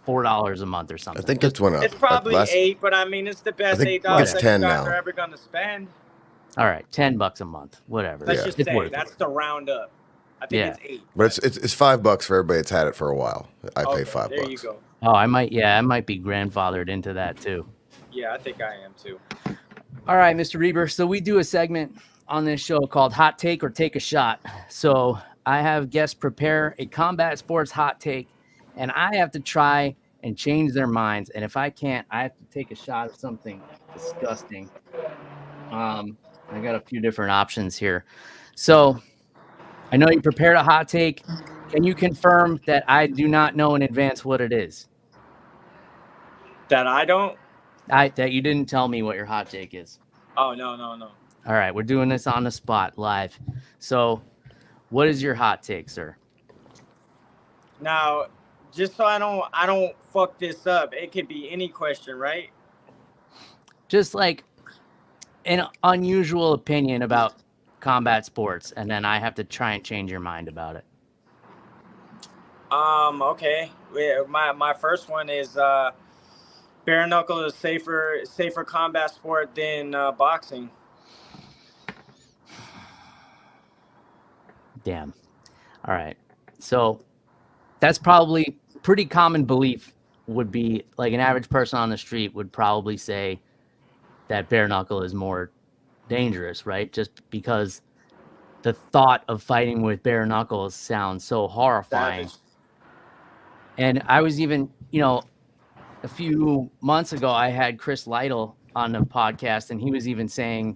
[SPEAKER 1] $4 a month or something.
[SPEAKER 3] I think it's one up.
[SPEAKER 2] It's probably $8, but I mean, it's the best $8 that you guys are ever going to spend.
[SPEAKER 1] All right, $10 a month, whatever.
[SPEAKER 2] Let's just say that's the roundup. I think it's $8.
[SPEAKER 3] But it's $5 for everybody that's had it for a while. I pay $5.
[SPEAKER 2] There you go.
[SPEAKER 1] Oh, I might be grandfathered into that too.
[SPEAKER 2] Yeah, I think I am too.
[SPEAKER 1] All right, Mr. Reber. So we do a segment on this show called Hot Take or Take a Shot. So I have guests prepare a combat sports hot take, and I have to try and change their minds. And if I can't, I have to take a shot of something disgusting. I got a few different options here. So I know you prepared a hot take. Can you confirm that I do not know in advance what it is?
[SPEAKER 2] That I don't?
[SPEAKER 1] That you didn't tell me what your hot take is.
[SPEAKER 2] Oh, no.
[SPEAKER 1] All right, we're doing this on the spot, live. So what is your hot take, sir?
[SPEAKER 2] Now, just so I don't fuck this up, it could be any question, right?
[SPEAKER 1] Just like an unusual opinion about combat sports, and then I have to try and change your mind about it.
[SPEAKER 2] Okay. My first one is bare knuckle is safer combat sport than boxing.
[SPEAKER 1] Damn. All right. So that's probably pretty common belief. Would be like an average person on the street would probably say that bare knuckle is more dangerous, right? Just because the thought of fighting with bare knuckles sounds so horrifying. And I was even, a few months ago, I had Chris Lytle on the podcast, and he was even saying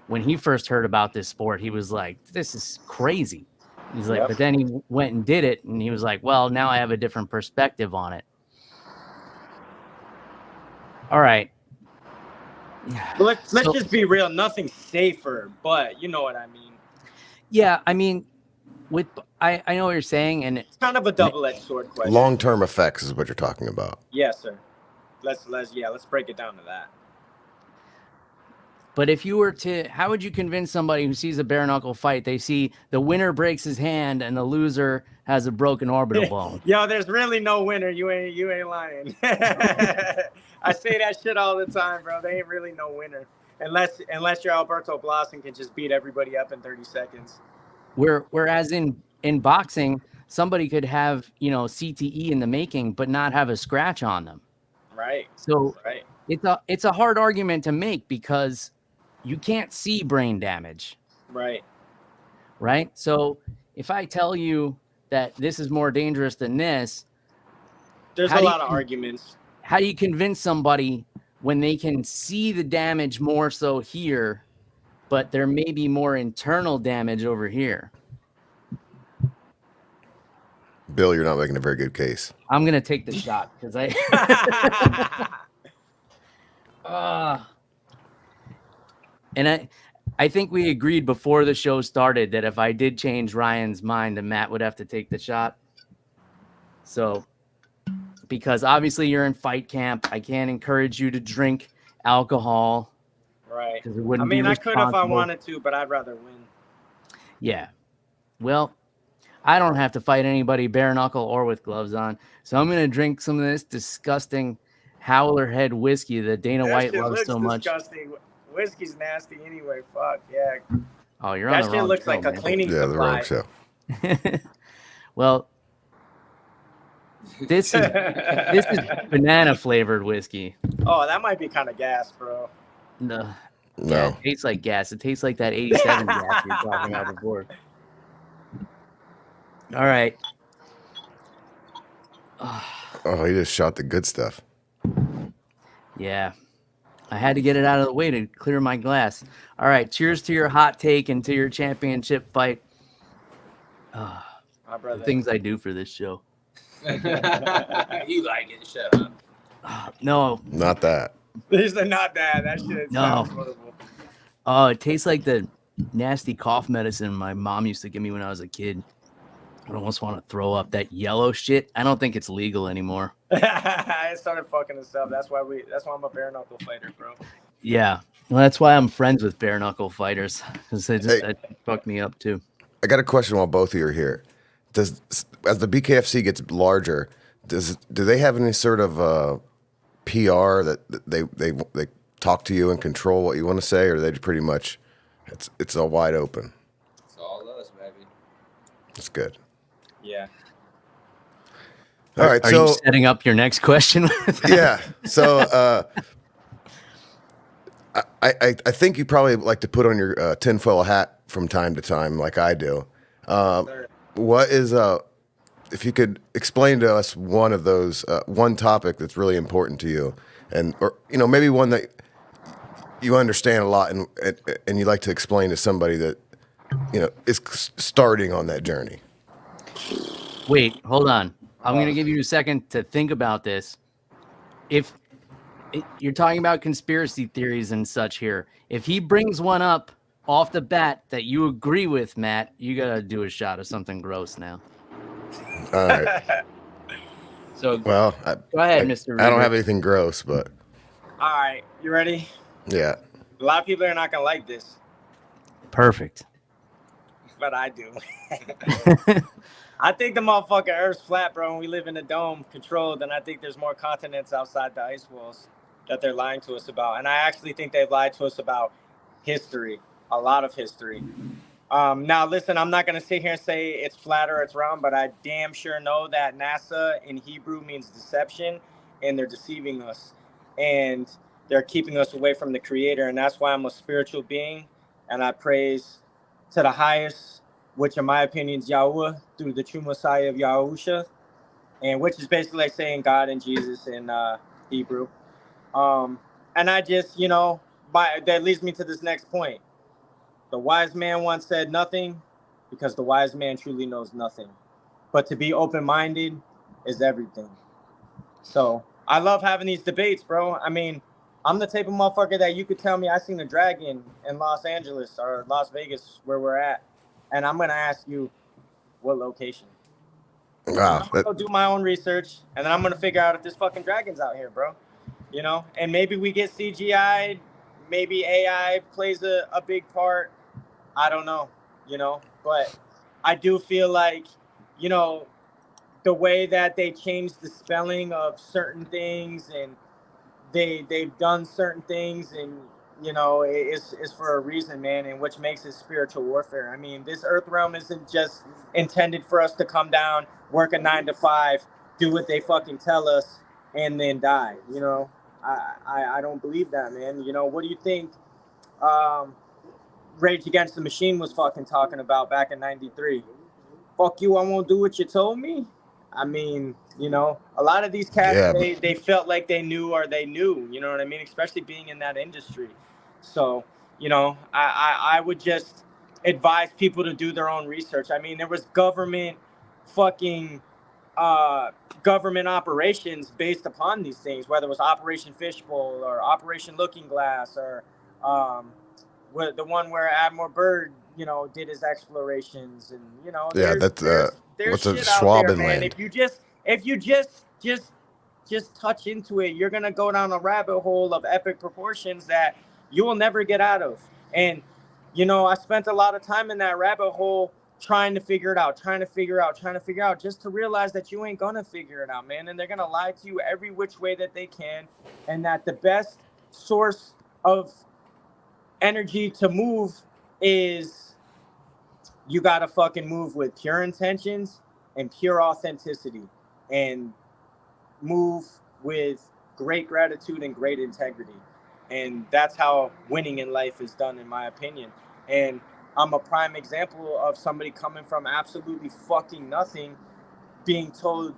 [SPEAKER 1] when he first heard about this sport, he was like, this is crazy. He's like, but then he went and did it, and he was like, well, now I have a different perspective on it. All right.
[SPEAKER 2] Let's just be real. Nothing's safer, but you know what I mean.
[SPEAKER 1] Yeah, I mean, I know what you're saying, and
[SPEAKER 2] it's kind of a double-edged sword question.
[SPEAKER 3] Long-term effects is what you're talking about.
[SPEAKER 2] Yes, sir. Let's break it down to that.
[SPEAKER 1] But if you were to, how would you convince somebody who sees a bare knuckle fight? They see the winner breaks his hand and the loser has a broken orbital bone.
[SPEAKER 2] Yo, there's really no winner. You ain't lying. I say that shit all the time, bro. There ain't really no winner unless you're Alberto Blas and can just beat everybody up in 30 seconds.
[SPEAKER 1] Whereas in boxing, somebody could have CTE in the making, but not have a scratch on them.
[SPEAKER 2] Right.
[SPEAKER 1] So it's a hard argument to make because you can't see brain damage.
[SPEAKER 2] Right.
[SPEAKER 1] Right. So if I tell you that this is more dangerous than this,
[SPEAKER 2] there's a lot of arguments.
[SPEAKER 1] How do you convince somebody when they can see the damage more so here, but there may be more internal damage over here.
[SPEAKER 3] Bill, you're not making a very good case.
[SPEAKER 1] I'm gonna take the shot because I. And I think we agreed before the show started that if I did change Ryan's mind, then Matt would have to take the shot. So, because obviously you're in fight camp, I can't encourage you to drink alcohol.
[SPEAKER 2] Right.
[SPEAKER 1] It wouldn't
[SPEAKER 2] I mean,
[SPEAKER 1] be
[SPEAKER 2] I could if I wanted to, but I'd rather win.
[SPEAKER 1] Yeah. Well, I don't have to fight anybody bare knuckle or with gloves on. So I'm going to drink some of this disgusting Howler Head whiskey that Dana White loves so much.
[SPEAKER 2] Disgusting. Whiskey's nasty anyway. Fuck, yeah.
[SPEAKER 1] Oh, you're on the wrong show. That shit
[SPEAKER 2] looks like a cleaning supply.
[SPEAKER 3] The wrong show.
[SPEAKER 1] Well, this is banana flavored whiskey.
[SPEAKER 2] Oh, that might be kind of gas, bro.
[SPEAKER 1] No. Yeah, it tastes like gas. It tastes like that 87 gas you're talking about before. All right.
[SPEAKER 3] Oh, he just shot the good stuff.
[SPEAKER 1] Yeah. I had to get it out of the way to clear my glass. All right. Cheers to your hot take and to your championship fight.
[SPEAKER 2] My brother.
[SPEAKER 1] The things I do for this show.
[SPEAKER 4] You like it. Shut up.
[SPEAKER 1] No.
[SPEAKER 3] Not that.
[SPEAKER 2] These are not that. That shit sounds horrible.
[SPEAKER 1] Oh, it tastes like the nasty cough medicine my mom used to give me when I was a kid. I almost want to throw up that yellow shit. I don't think it's legal anymore.
[SPEAKER 2] I started fucking this up. That's why I'm a bare knuckle fighter, bro.
[SPEAKER 1] Yeah. Well, that's why I'm friends with bare knuckle fighters. Because that fucked me up too.
[SPEAKER 3] I got a question while both of you are here. As the BKFC gets larger, do they have any sort of PR that they talk to you and control what you want to say, or are they pretty much it's all wide open?
[SPEAKER 4] It's all us, baby.
[SPEAKER 3] That's good.
[SPEAKER 2] Yeah.
[SPEAKER 3] All right.
[SPEAKER 1] Are
[SPEAKER 3] so
[SPEAKER 1] you setting up your next question?
[SPEAKER 3] Yeah. So I think you probably like to put on your tinfoil hat from time to time, like I do. What is if you could explain to us one of those one topic that's really important to you, or maybe one that you understand a lot and you like to explain to somebody that is starting on that journey.
[SPEAKER 1] Wait, hold on. I'm going to give you a second to think about this. If you're talking about conspiracy theories and such here, if he brings one up off the bat that you agree with, Matt, you got to do a shot of something gross now.
[SPEAKER 3] All right.
[SPEAKER 1] So,
[SPEAKER 3] go
[SPEAKER 1] ahead, Mr. Reber.
[SPEAKER 3] I don't have anything gross, but.
[SPEAKER 2] All right. You ready?
[SPEAKER 3] Yeah.
[SPEAKER 2] A lot of people are not going to like this.
[SPEAKER 1] Perfect.
[SPEAKER 2] But I do. I think the motherfucking Earth's flat, bro, and we live in a dome controlled, and I think there's more continents outside the ice walls that they're lying to us about. And I actually think they've lied to us about history, a lot of history. Now, listen, I'm not going to sit here and say it's flat or it's round, but I damn sure know that NASA in Hebrew means deception, and they're deceiving us. And they're keeping us away from the Creator, and that's why I'm a spiritual being, and I praise to the highest, which in my opinion is Yahweh, through the true Messiah of Yahusha, and which is basically like saying God and Jesus in Hebrew. And I just, that leads me to this next point. The wise man once said nothing because the wise man truly knows nothing. But to be open-minded is everything. So I love having these debates, bro. I mean, I'm the type of motherfucker that you could tell me I seen a dragon in Los Angeles or Las Vegas where we're at. And I'm going to ask you what location.
[SPEAKER 3] Wow.
[SPEAKER 2] I'm going to go do my own research, and then I'm going to figure out if there's fucking dragons out here, bro. And maybe we get CGI'd. Maybe AI plays a big part. I don't know, But I do feel like, the way that they changed the spelling of certain things and they've done certain things and, it's for a reason, man, and which makes it spiritual warfare. I mean, this earth realm isn't just intended for us to come down, work a 9 to 5, do what they fucking tell us, and then die. I don't believe that, man. What do you think Rage Against the Machine was fucking talking about back in 93? Fuck you, I won't do what you told me. I mean, a lot of these cats, they felt like they knew or they knew, you know what I mean? Especially being in that industry. So, you know, I would just advise people to do their own research. I mean, there was fucking government operations based upon these things, whether it was Operation Fishbowl or Operation Looking Glass or the one where Admiral Byrd, you know, did his explorations, and you know,
[SPEAKER 3] Yeah,
[SPEAKER 2] there's
[SPEAKER 3] what's a
[SPEAKER 2] shit out there, man.
[SPEAKER 3] Schwabenland?
[SPEAKER 2] If you just touch into it, you're gonna go down a rabbit hole of epic proportions that you will never get out of. And you know, I spent a lot of time in that rabbit hole trying to figure it out, just to realize that you ain't gonna figure it out, man. And they're gonna lie to you every which way that they can, and that the best source of energy to move is you gotta fucking move with pure intentions and pure authenticity, and move with great gratitude and great integrity. And that's how winning in life is done, in my opinion. And I'm a prime example of somebody coming from absolutely fucking nothing, being told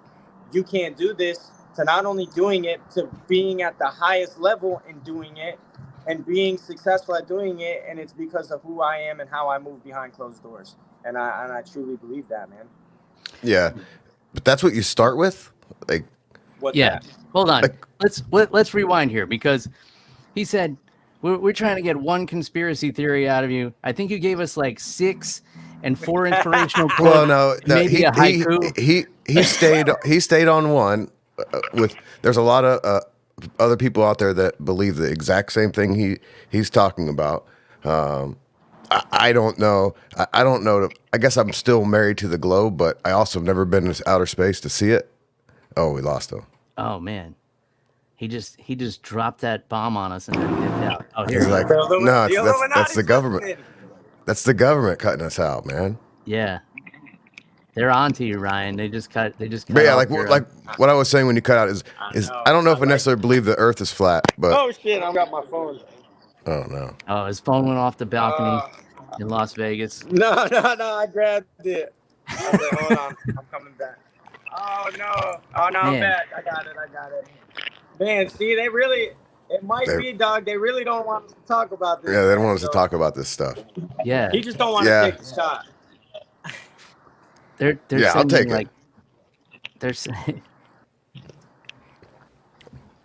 [SPEAKER 2] you can't do this, to not only doing it, to being at the highest level and doing it and being successful at doing it. And it's because of who I am and how I move behind closed doors. And I truly believe that, man.
[SPEAKER 3] Yeah, but that's what you start with, like.
[SPEAKER 2] What's
[SPEAKER 1] Yeah.
[SPEAKER 2] that?
[SPEAKER 1] Hold on. Let's rewind here, because he said we're trying to get one conspiracy theory out of you. I think you gave us like 6 and 4 inspirational quotes.
[SPEAKER 3] Well, no,
[SPEAKER 1] maybe a haiku.
[SPEAKER 3] He stayed on one. With there's a lot of other people out there that believe the exact same thing he's talking about. I don't know. I don't know. I guess I'm still married to the globe, but I also have never been in outer space to see it. Oh, we lost him.
[SPEAKER 1] Oh man, he just dropped that bomb on us and then dipped out. Oh, here
[SPEAKER 3] He's
[SPEAKER 1] he
[SPEAKER 3] like,
[SPEAKER 1] is.
[SPEAKER 3] no, that's the government. That's the government cutting us out, man.
[SPEAKER 1] Yeah, they're on to you, Ryan. They just cut.
[SPEAKER 3] But yeah,
[SPEAKER 1] off
[SPEAKER 3] like what I was saying when you cut out is I don't know if I necessarily believe the Earth is flat, but
[SPEAKER 2] Oh shit! I got my phone.
[SPEAKER 3] oh no.
[SPEAKER 1] Oh, his phone went off the balcony in Las Vegas.
[SPEAKER 2] No, I grabbed it. I was like, hold on, I'm coming back. Oh no, I'm back. I got it. Man, see, it might be, dog. They really don't want us to talk about this.
[SPEAKER 3] Yeah, they don't want us to talk about this stuff.
[SPEAKER 1] Yeah,
[SPEAKER 2] he just don't want to take the shot.
[SPEAKER 1] They're
[SPEAKER 3] I'll take it.
[SPEAKER 1] They're saying.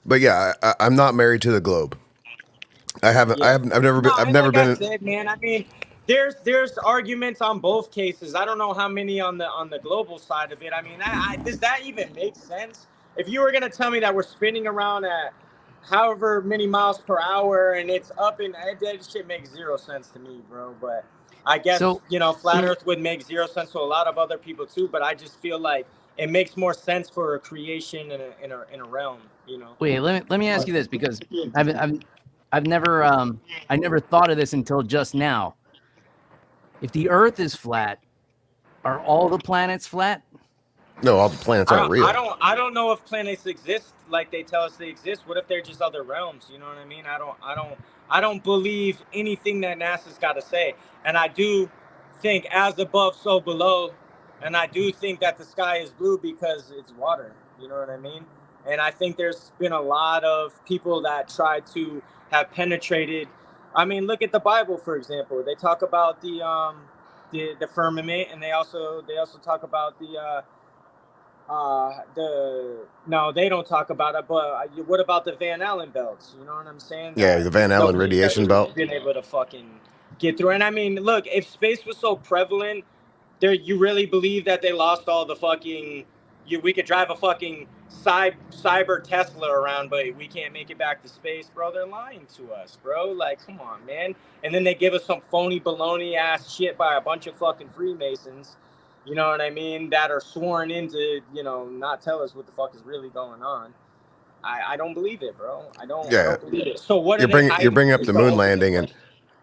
[SPEAKER 3] But yeah, I'm not married to the globe. I haven't.
[SPEAKER 2] Yeah.
[SPEAKER 3] I've never been. I've never been.
[SPEAKER 2] I said, man. I mean, there's arguments on both cases. I don't know how many on the global side of it. I mean, does that even make sense? If you were gonna tell me that we're spinning around at however many miles per hour and it's up in that shit makes zero sense to me, bro. But I guess flat Earth would make zero sense to a lot of other people too. But I just feel like it makes more sense for a creation in a realm, you know.
[SPEAKER 1] Wait, let me ask you this, because I've never thought of this until just now. If the Earth is flat, are all the planets flat?
[SPEAKER 3] No, all the planets aren't real.
[SPEAKER 2] I don't know if planets exist like they tell us they exist. What if they're just other realms? You know what I mean? I don't believe anything that NASA's got to say. And I do think as above, so below. And I do think that the sky is blue because it's water. You know what I mean? And I think there's been a lot of people that try to have penetrated. I mean, look at the Bible, for example. They talk about the firmament, and they also talk about no, they don't talk about it. But what about the Van Allen belts? You know what I'm saying?
[SPEAKER 3] Yeah, the Van Allen radiation belt.
[SPEAKER 2] Been able to fucking get through. And I mean, look, if space was so prevalent, you really believe that they lost all the fucking? We could drive a fucking cyber Tesla around, but we can't make it back to space, bro. They're lying to us, bro. Like, come on, man. And then they give us some phony baloney ass shit by a bunch of fucking Freemasons, you know what I mean, that are sworn into, not tell us what the fuck is really going on. I don't believe it, bro. I don't believe it. So what
[SPEAKER 3] you're bringing up the moon landing, and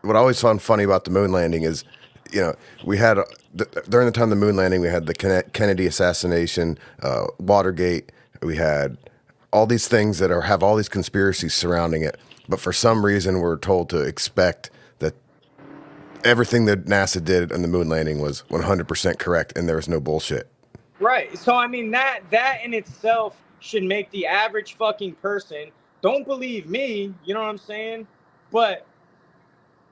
[SPEAKER 3] what I always found funny about the moon landing is, we had during the time of the moon landing, we had the Kennedy assassination, Watergate. We had all these things that have all these conspiracies surrounding it. But for some reason, we're told to expect that everything that NASA did on the moon landing was 100% correct, and there was no bullshit.
[SPEAKER 2] Right. So I mean, that in itself should make the average fucking person don't believe me. You know what I'm saying? But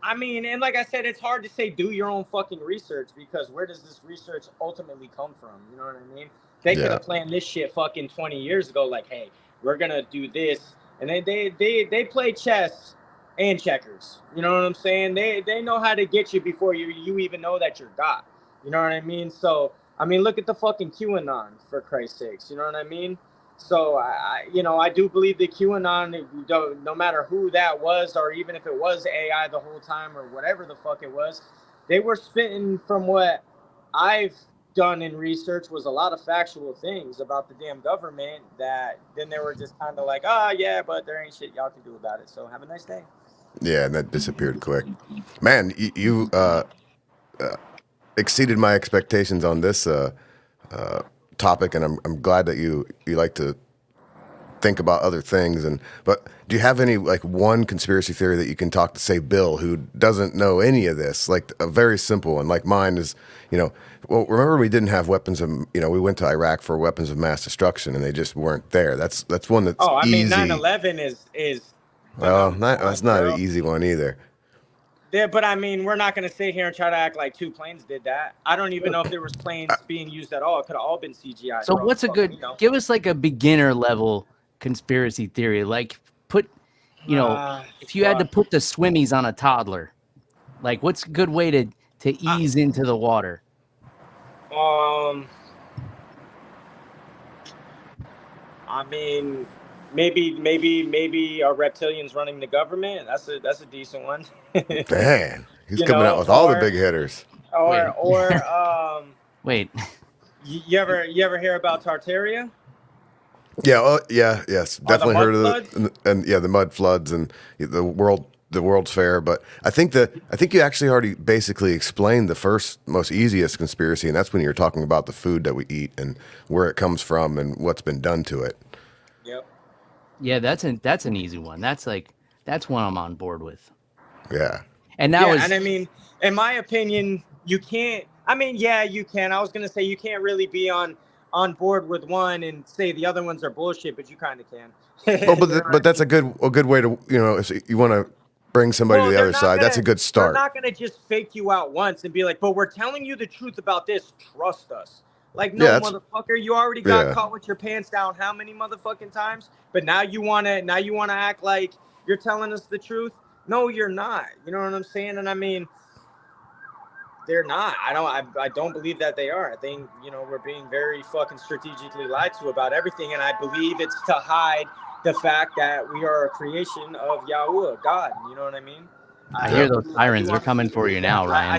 [SPEAKER 2] I mean, and like I said, it's hard to say do your own fucking research because where does this research ultimately come from? You know what I mean? They could have planned this shit fucking 20 years ago. Like, hey, we're gonna do this, and they play chess and checkers. You know what I'm saying? They know how to get you before you even know that you're God. You know what I mean? So I mean, look at the fucking QAnon for Christ's sakes. You know what I mean? So I do believe that QAnon, no matter who that was, or even if it was AI the whole time or whatever the fuck it was, they were spitting from what I've done in research was a lot of factual things about the damn government that then they were just kind of like, yeah, but there ain't shit y'all can do about it. So have a nice day.
[SPEAKER 3] Yeah, and that disappeared quick. Man, you exceeded my expectations on this topic, and I'm glad that you like to think about other things. But do you have any like one conspiracy theory that you can talk to, say, Bill, who doesn't know any of this? Like a very simple one, like mine is, well, remember we didn't have weapons of, we went to Iraq for weapons of mass destruction, and they just weren't there. That's one that's easy.
[SPEAKER 2] 9/11 is
[SPEAKER 3] well, that's not an easy one either.
[SPEAKER 2] Yeah, but I mean, we're not going to sit here and try to act like two planes did that. I don't even know if there was planes being used at all. It could have all been CGI.
[SPEAKER 1] So what's a good? Give us like a beginner level conspiracy theory. Like put, if you had to put the swimmies on a toddler, like what's a good way to ease into the water?
[SPEAKER 2] I mean, maybe our reptilians running the government. That's a decent one.
[SPEAKER 3] Man, he's coming out with all the big hitters.
[SPEAKER 2] Wait. You ever hear about Tartaria?
[SPEAKER 3] Yeah. Yes. Definitely heard of the mud floods and the World's Fair. But I think you actually already basically explained the first most easiest conspiracy, and that's when you're talking about the food that we eat and where it comes from and what's been done to it.
[SPEAKER 2] Yep.
[SPEAKER 1] Yeah, that's an easy one. That's one I'm on board with.
[SPEAKER 3] Yeah.
[SPEAKER 2] And I mean, in my opinion, you can't. I mean, yeah, you can. I was gonna say you can't really be on board with one and say the other ones are bullshit, but you kind of can.
[SPEAKER 3] Well, but that's a good way to, if you want to bring somebody to the other side, that's a good start.
[SPEAKER 2] They're not gonna just fake you out once and be like, but we're telling you the truth about this. Trust us. Like, no, motherfucker, you already got caught with your pants down how many motherfucking times? But now you wanna act like you're telling us the truth. No, you're not. You know what I'm saying? And I mean, they're not. I don't believe that they are. I think, we're being very fucking strategically lied to about everything. And I believe it's to hide the fact that we are a creation of Yahuwah, God. You know what I mean?
[SPEAKER 1] I hear those sirens. They're coming for you now, Ryan.
[SPEAKER 2] I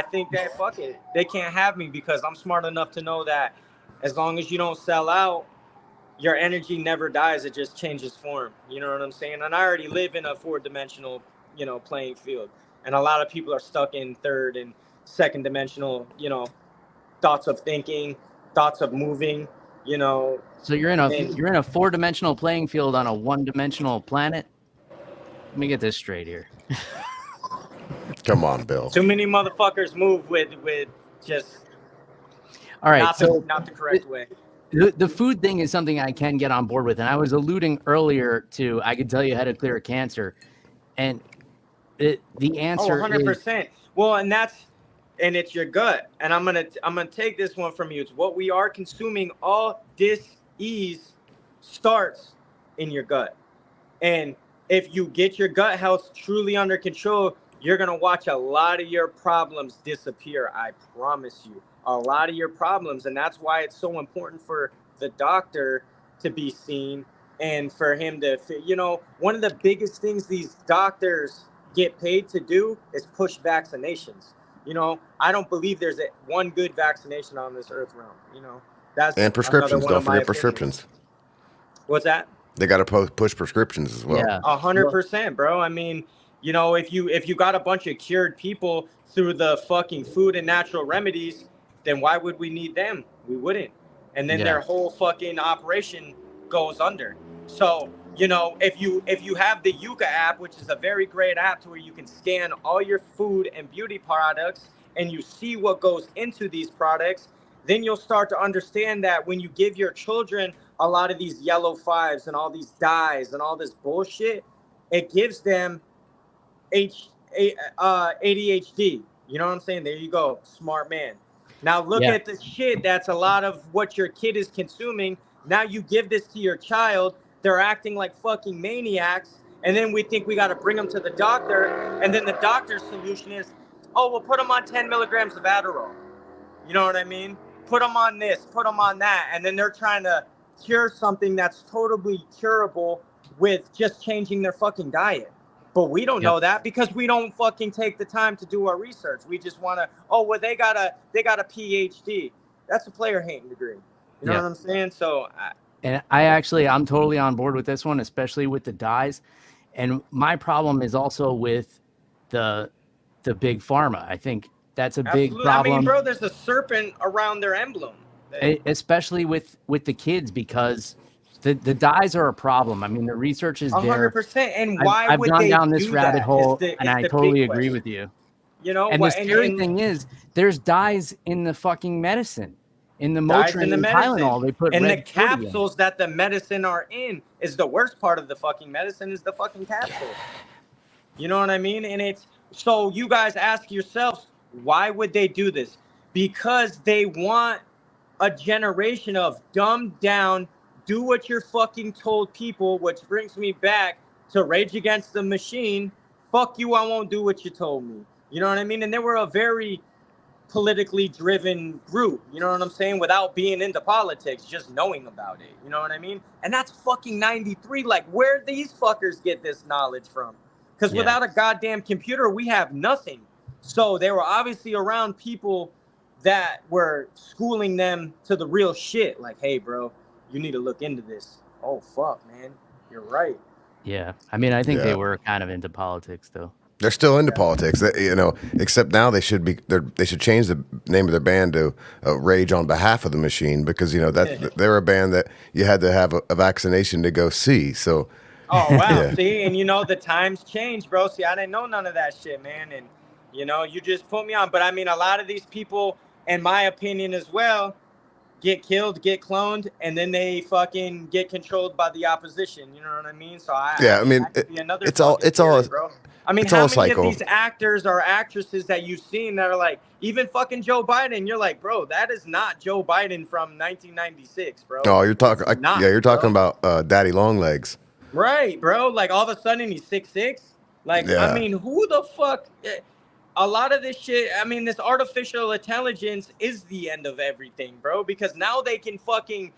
[SPEAKER 2] think that fuck it. They can't have me because I'm smart enough to know that as long as you don't sell out, your energy never dies. It just changes form. You know what I'm saying? And I already live in a 4-dimensional, playing field. And a lot of people are stuck in 3rd and 2nd dimensional, thoughts of thinking, thoughts of moving, So
[SPEAKER 1] you're in a 4-dimensional playing field on a 1-dimensional planet? Let me get this straight here.
[SPEAKER 3] Come on, Bill.
[SPEAKER 2] Too many motherfuckers move with just
[SPEAKER 1] all right,
[SPEAKER 2] not the correct way.
[SPEAKER 1] The food thing is something I can get on board with, and I was alluding earlier to I could tell you how to clear cancer, and the answer
[SPEAKER 2] 100%. Well, and it's your gut, and I'm gonna take this one from you. It's what we are consuming. All dis-ease starts in your gut, and if you get your gut health truly under control, you're gonna watch a lot of your problems disappear. I promise you. A lot of your problems, and that's why it's so important for the doctor to be seen and for him to, one of the biggest things these doctors get paid to do is push vaccinations. I don't believe there's one good vaccination on this earth realm. That's
[SPEAKER 3] and prescriptions. Don't forget prescriptions.
[SPEAKER 2] What's that?
[SPEAKER 3] They got to push prescriptions as well.
[SPEAKER 1] Yeah,
[SPEAKER 2] 100%, bro. I mean, if you got a bunch of cured people through the fucking food and natural remedies, then why would we need them? We wouldn't. And then their whole fucking operation goes under. So, if you have the Yuka app, which is a very great app to where you can scan all your food and beauty products and you see what goes into these products, then you'll start to understand that when you give your children a lot of these yellow 5s and all these dyes and all this bullshit, it gives them ADHD. You know what I'm saying? There you go, smart man. Now look at the shit. That's a lot of what your kid is consuming. Now you give this to your child. They're acting like fucking maniacs. And then we think we got to bring them to the doctor. And then the doctor's solution is, oh, we'll put them on 10 milligrams of Adderall. You know what I mean? Put them on this, put them on that. And then they're trying to cure something that's totally curable with just changing their fucking diet. But we don't know that because we don't fucking take the time to do our research. We just want to, oh, well, they got a PhD. That's a player hating degree. You know what I'm saying? So,
[SPEAKER 1] I'm totally on board with this one, especially with the dyes. And my problem is also with the big pharma. I think that's a big problem.
[SPEAKER 2] I mean, bro, there's a serpent around their emblem.
[SPEAKER 1] Especially with the kids, because the dyes are a problem. I mean, the research is there.
[SPEAKER 2] 100%. And why
[SPEAKER 1] I've
[SPEAKER 2] would
[SPEAKER 1] gone
[SPEAKER 2] they
[SPEAKER 1] down this
[SPEAKER 2] do
[SPEAKER 1] rabbit
[SPEAKER 2] that?
[SPEAKER 1] hole,
[SPEAKER 2] It's
[SPEAKER 1] and I
[SPEAKER 2] the
[SPEAKER 1] totally
[SPEAKER 2] big
[SPEAKER 1] agree
[SPEAKER 2] question.
[SPEAKER 1] with you.
[SPEAKER 2] You know,
[SPEAKER 1] and the scary thing is, there's dyes in the fucking medicine, in the Motrin and Tylenol. They put
[SPEAKER 2] and the
[SPEAKER 1] red
[SPEAKER 2] capsules that the medicine are in is the worst part of the fucking medicine is the fucking capsule. You know what I mean? And it's so you guys ask yourselves, why would they do this? Because they want a generation of dumbed down, do what you're fucking told people, which brings me back to Rage Against the Machine. Fuck you, I won't do what you told me. You know what I mean? And they were a very politically driven group, you know what I'm saying? Without being into politics, just knowing about it, you know what I mean? And that's fucking 93. Like, where these fuckers get this knowledge from? Because without a goddamn computer, we have nothing. So they were obviously around people that were schooling them to the real shit. Like, hey, bro, you need to look into this. Oh, fuck, man. You're right.
[SPEAKER 1] Yeah. I mean, I think they were kind of into politics, though.
[SPEAKER 3] They're still into politics, you know. Except now they should change the name of their band to Rage on Behalf of the Machine, because you know that they're a band that you had to have a vaccination to go see. So,
[SPEAKER 2] oh wow, see, and you know the times change, bro. See, I didn't know none of that shit, man, and you know you just put me on. But I mean, a lot of these people, in my opinion as well, get killed, get cloned, and then they fucking get controlled by the opposition. You know what I mean? So I mean,
[SPEAKER 3] it's all,
[SPEAKER 2] bro. I mean, how many of these actors or actresses that you've seen that are like, even fucking Joe Biden, you're like, bro, that is not Joe Biden from 1996, bro.
[SPEAKER 3] Oh, you're talking, you're talking about Daddy Longlegs.
[SPEAKER 2] Right, bro. Like all of a sudden he's 6'6". Like, I mean, who the fuck? A lot of this shit, I mean, this artificial intelligence is the end of everything, bro, because now they can fucking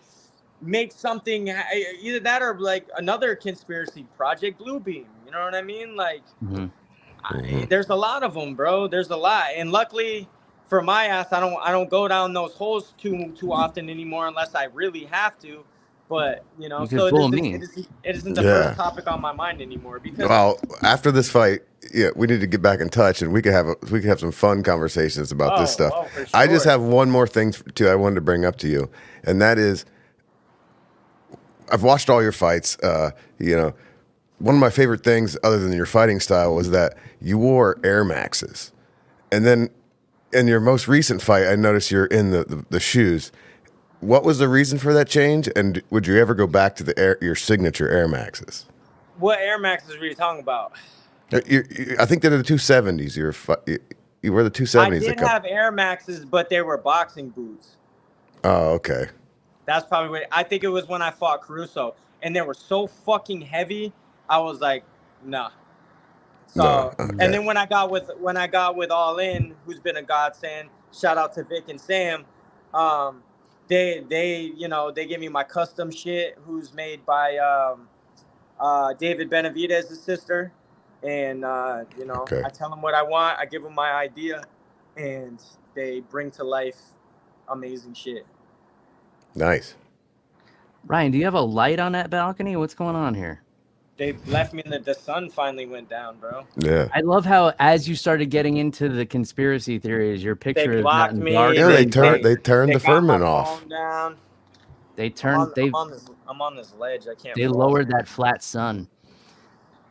[SPEAKER 2] make something, either that or like another conspiracy, Project Bluebeam. You know what I mean? Like, there's a lot of them, bro. There's a lot, and luckily for my ass, I don't go down those holes too often anymore unless I really have to. But you know, so it isn't the first topic on my mind anymore. Because
[SPEAKER 3] after this fight, we need to get back in touch, and we could have some fun conversations about this stuff. For sure. I just have one more thing I wanted to bring up to you, and that is, I've watched all your fights. You know, one of my favorite things, other than your fighting style, was that you wore Air Maxes. And then in your most recent fight, I noticed you're in the shoes. What was the reason for that change? And would you ever go back to your signature Air Maxes?
[SPEAKER 2] What Air Maxes were you talking about?
[SPEAKER 3] I think they're the 270s. You wear the 270s.
[SPEAKER 2] I did have Air Maxes, but they were boxing boots.
[SPEAKER 3] Oh, okay.
[SPEAKER 2] That's probably what I think it was when I fought Caruso, and they were so fucking heavy. I was like, nah. So, and then when I got with All In, who's been a godsend, shout out to Vic and Sam. They you know, they give me my custom shit, who's made by David Benavidez's sister, and you know, I tell them what I want, I give them my idea, and they bring to life amazing shit.
[SPEAKER 3] Nice.
[SPEAKER 1] Ryan, do you have a light on that balcony? What's going on here?
[SPEAKER 2] They left me in the sun finally went down, bro.
[SPEAKER 3] Yeah.
[SPEAKER 1] I love how as you started getting into the conspiracy theories, your picture
[SPEAKER 2] they blocked me.
[SPEAKER 3] Yeah, they turned the firmament off.
[SPEAKER 2] Down.
[SPEAKER 1] They turned.
[SPEAKER 2] I'm on this ledge. I can't.
[SPEAKER 1] They lowered that flat sun.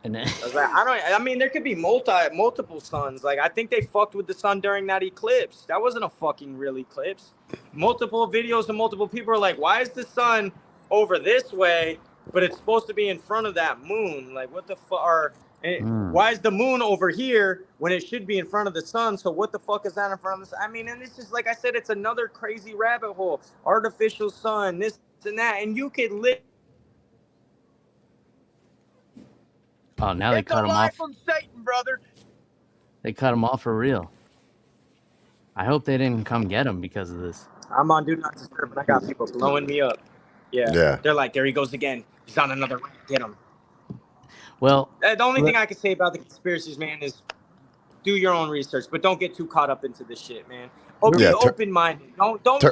[SPEAKER 1] And then,
[SPEAKER 2] I mean, there could be multiple suns. Like, I think they fucked with the sun during that eclipse. That wasn't a fucking real eclipse. Multiple videos and multiple people are like, why is the sun over this way, but it's supposed to be in front of that moon? Like, what the fuck? Or Why is the moon over here when it should be in front of the sun? So what the fuck is that in front of the sun? I mean, and it's just like I said, it's another crazy rabbit hole. Artificial sun, this and that, and you could live.
[SPEAKER 1] Oh, now they cut him off.
[SPEAKER 5] From Satan, brother.
[SPEAKER 1] They cut him off for real. I hope they didn't come get him because of this.
[SPEAKER 2] I'm on Do Not Disturb, and I got people blowing me up. Yeah. They're like, there he goes again. He's on another rant. Get him.
[SPEAKER 1] Well,
[SPEAKER 2] the only thing I can say about the conspiracies, man, is do your own research, but don't get too caught up into this shit, man. Be open-minded. Don't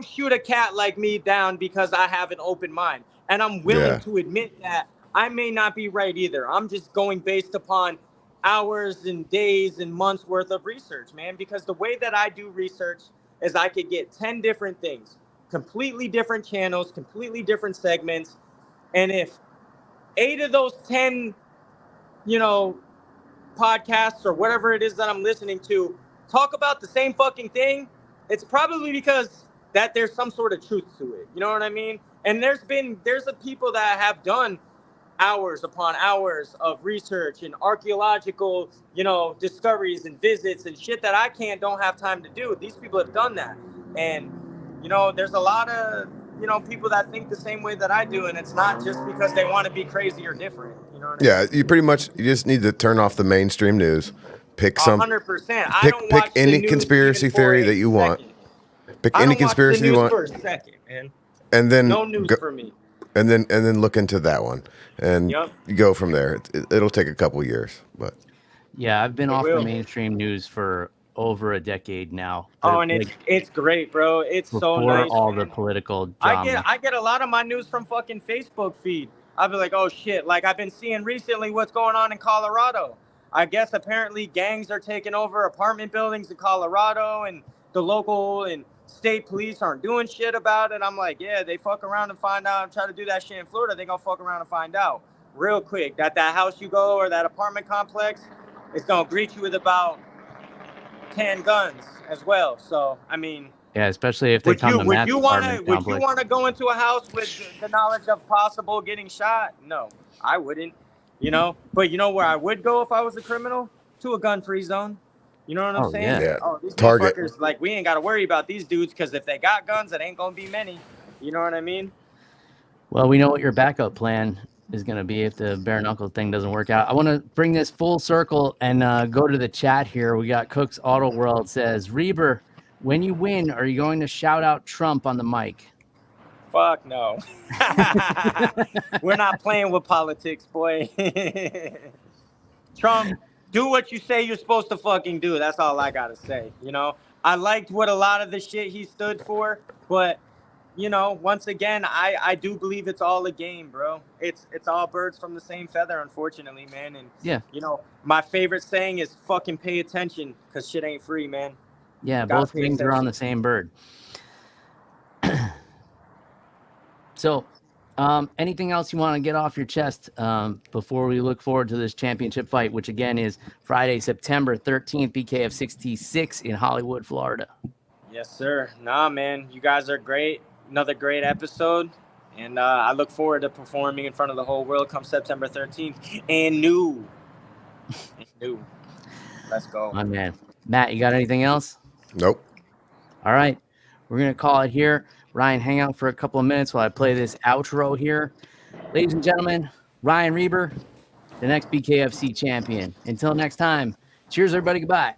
[SPEAKER 2] shoot a cat like me down because I have an open mind, and I'm willing to admit that I may not be right either. I'm just going based upon hours and days and months worth of research, man, because the way that I do research is I could get 10 different things, completely different channels, completely different segments, and if 8 of those 10, podcasts or whatever it is that I'm listening to talk about the same fucking thing, it's probably because that there's some sort of truth to it. You know what I mean? And there's people that have done hours upon hours of research and archaeological, discoveries and visits and shit that I don't have time to do. These people have done that. And, there's a lot of, people that think the same way that I do. And it's not just because they want to be crazy or different. You know what I mean?
[SPEAKER 3] You just need to turn off the mainstream news. Pick some
[SPEAKER 2] 100%.
[SPEAKER 3] Pick any conspiracy theory that you want. Pick any conspiracy you want.
[SPEAKER 2] For a second, man.
[SPEAKER 3] And then
[SPEAKER 2] no news for me.
[SPEAKER 3] And then look into that one, and you go from there. It'll take a couple years, but
[SPEAKER 1] yeah, I've been off the mainstream news for over a decade now.
[SPEAKER 2] Oh, and it's great, bro. It's so nice.
[SPEAKER 1] Before all the political drama.
[SPEAKER 2] I get a lot of my news from fucking Facebook feed. I'll be like, oh shit, like I've been seeing recently what's going on in Colorado. I guess apparently gangs are taking over apartment buildings in Colorado, and the local and state police aren't doing shit about it. I'm like, yeah, they fuck around and find out and try to do that shit in Florida. They gonna fuck around and find out real quick that house you go or that apartment complex is gonna greet you with about 10 guns as well. So I mean,
[SPEAKER 1] yeah, especially if they come to Matt's apartment complex.
[SPEAKER 2] Would you want to go into a house with the knowledge of possible getting shot? No, I wouldn't. But where I would go if I was a criminal? To a gun-free zone. You know what I'm saying?
[SPEAKER 3] Yeah.
[SPEAKER 2] Oh, these
[SPEAKER 3] Target.
[SPEAKER 2] motherfuckers, like, we ain't got to worry about these dudes because if they got guns, it ain't going to be many. You know what I mean?
[SPEAKER 1] Well, we know what your backup plan is going to be if the bare knuckle thing doesn't work out. I want to bring this full circle and go to the chat here. We got Cook's Auto World says, Reber, when you win, are you going to shout out Trump on the mic?
[SPEAKER 2] Fuck no. We're not playing with politics, boy. Trump, do what you say you're supposed to fucking do. That's all I gotta say. I liked what a lot of the shit he stood for, but once again, I do believe it's all a game, bro. It's all birds from the same feather, unfortunately, man. And
[SPEAKER 1] yeah,
[SPEAKER 2] my favorite saying is fucking pay attention, cause shit ain't free, man.
[SPEAKER 1] Yeah, both things are on the same bird. So, anything else you want to get off your chest before we look forward to this championship fight, which again is Friday, September 13th, BKF 66 in Hollywood, Florida?
[SPEAKER 2] Yes, sir. Nah, man, you guys are great. Another great episode. And I look forward to performing in front of the whole world come September 13th. And new. Let's go.
[SPEAKER 1] My man. Matt, you got anything else?
[SPEAKER 3] Nope.
[SPEAKER 1] All right. We're going to call it here. Ryan, hang out for a couple of minutes while I play this outro here. Ladies and gentlemen, Ryan Reber, the next BKFC champion. Until next time, cheers, everybody. Goodbye.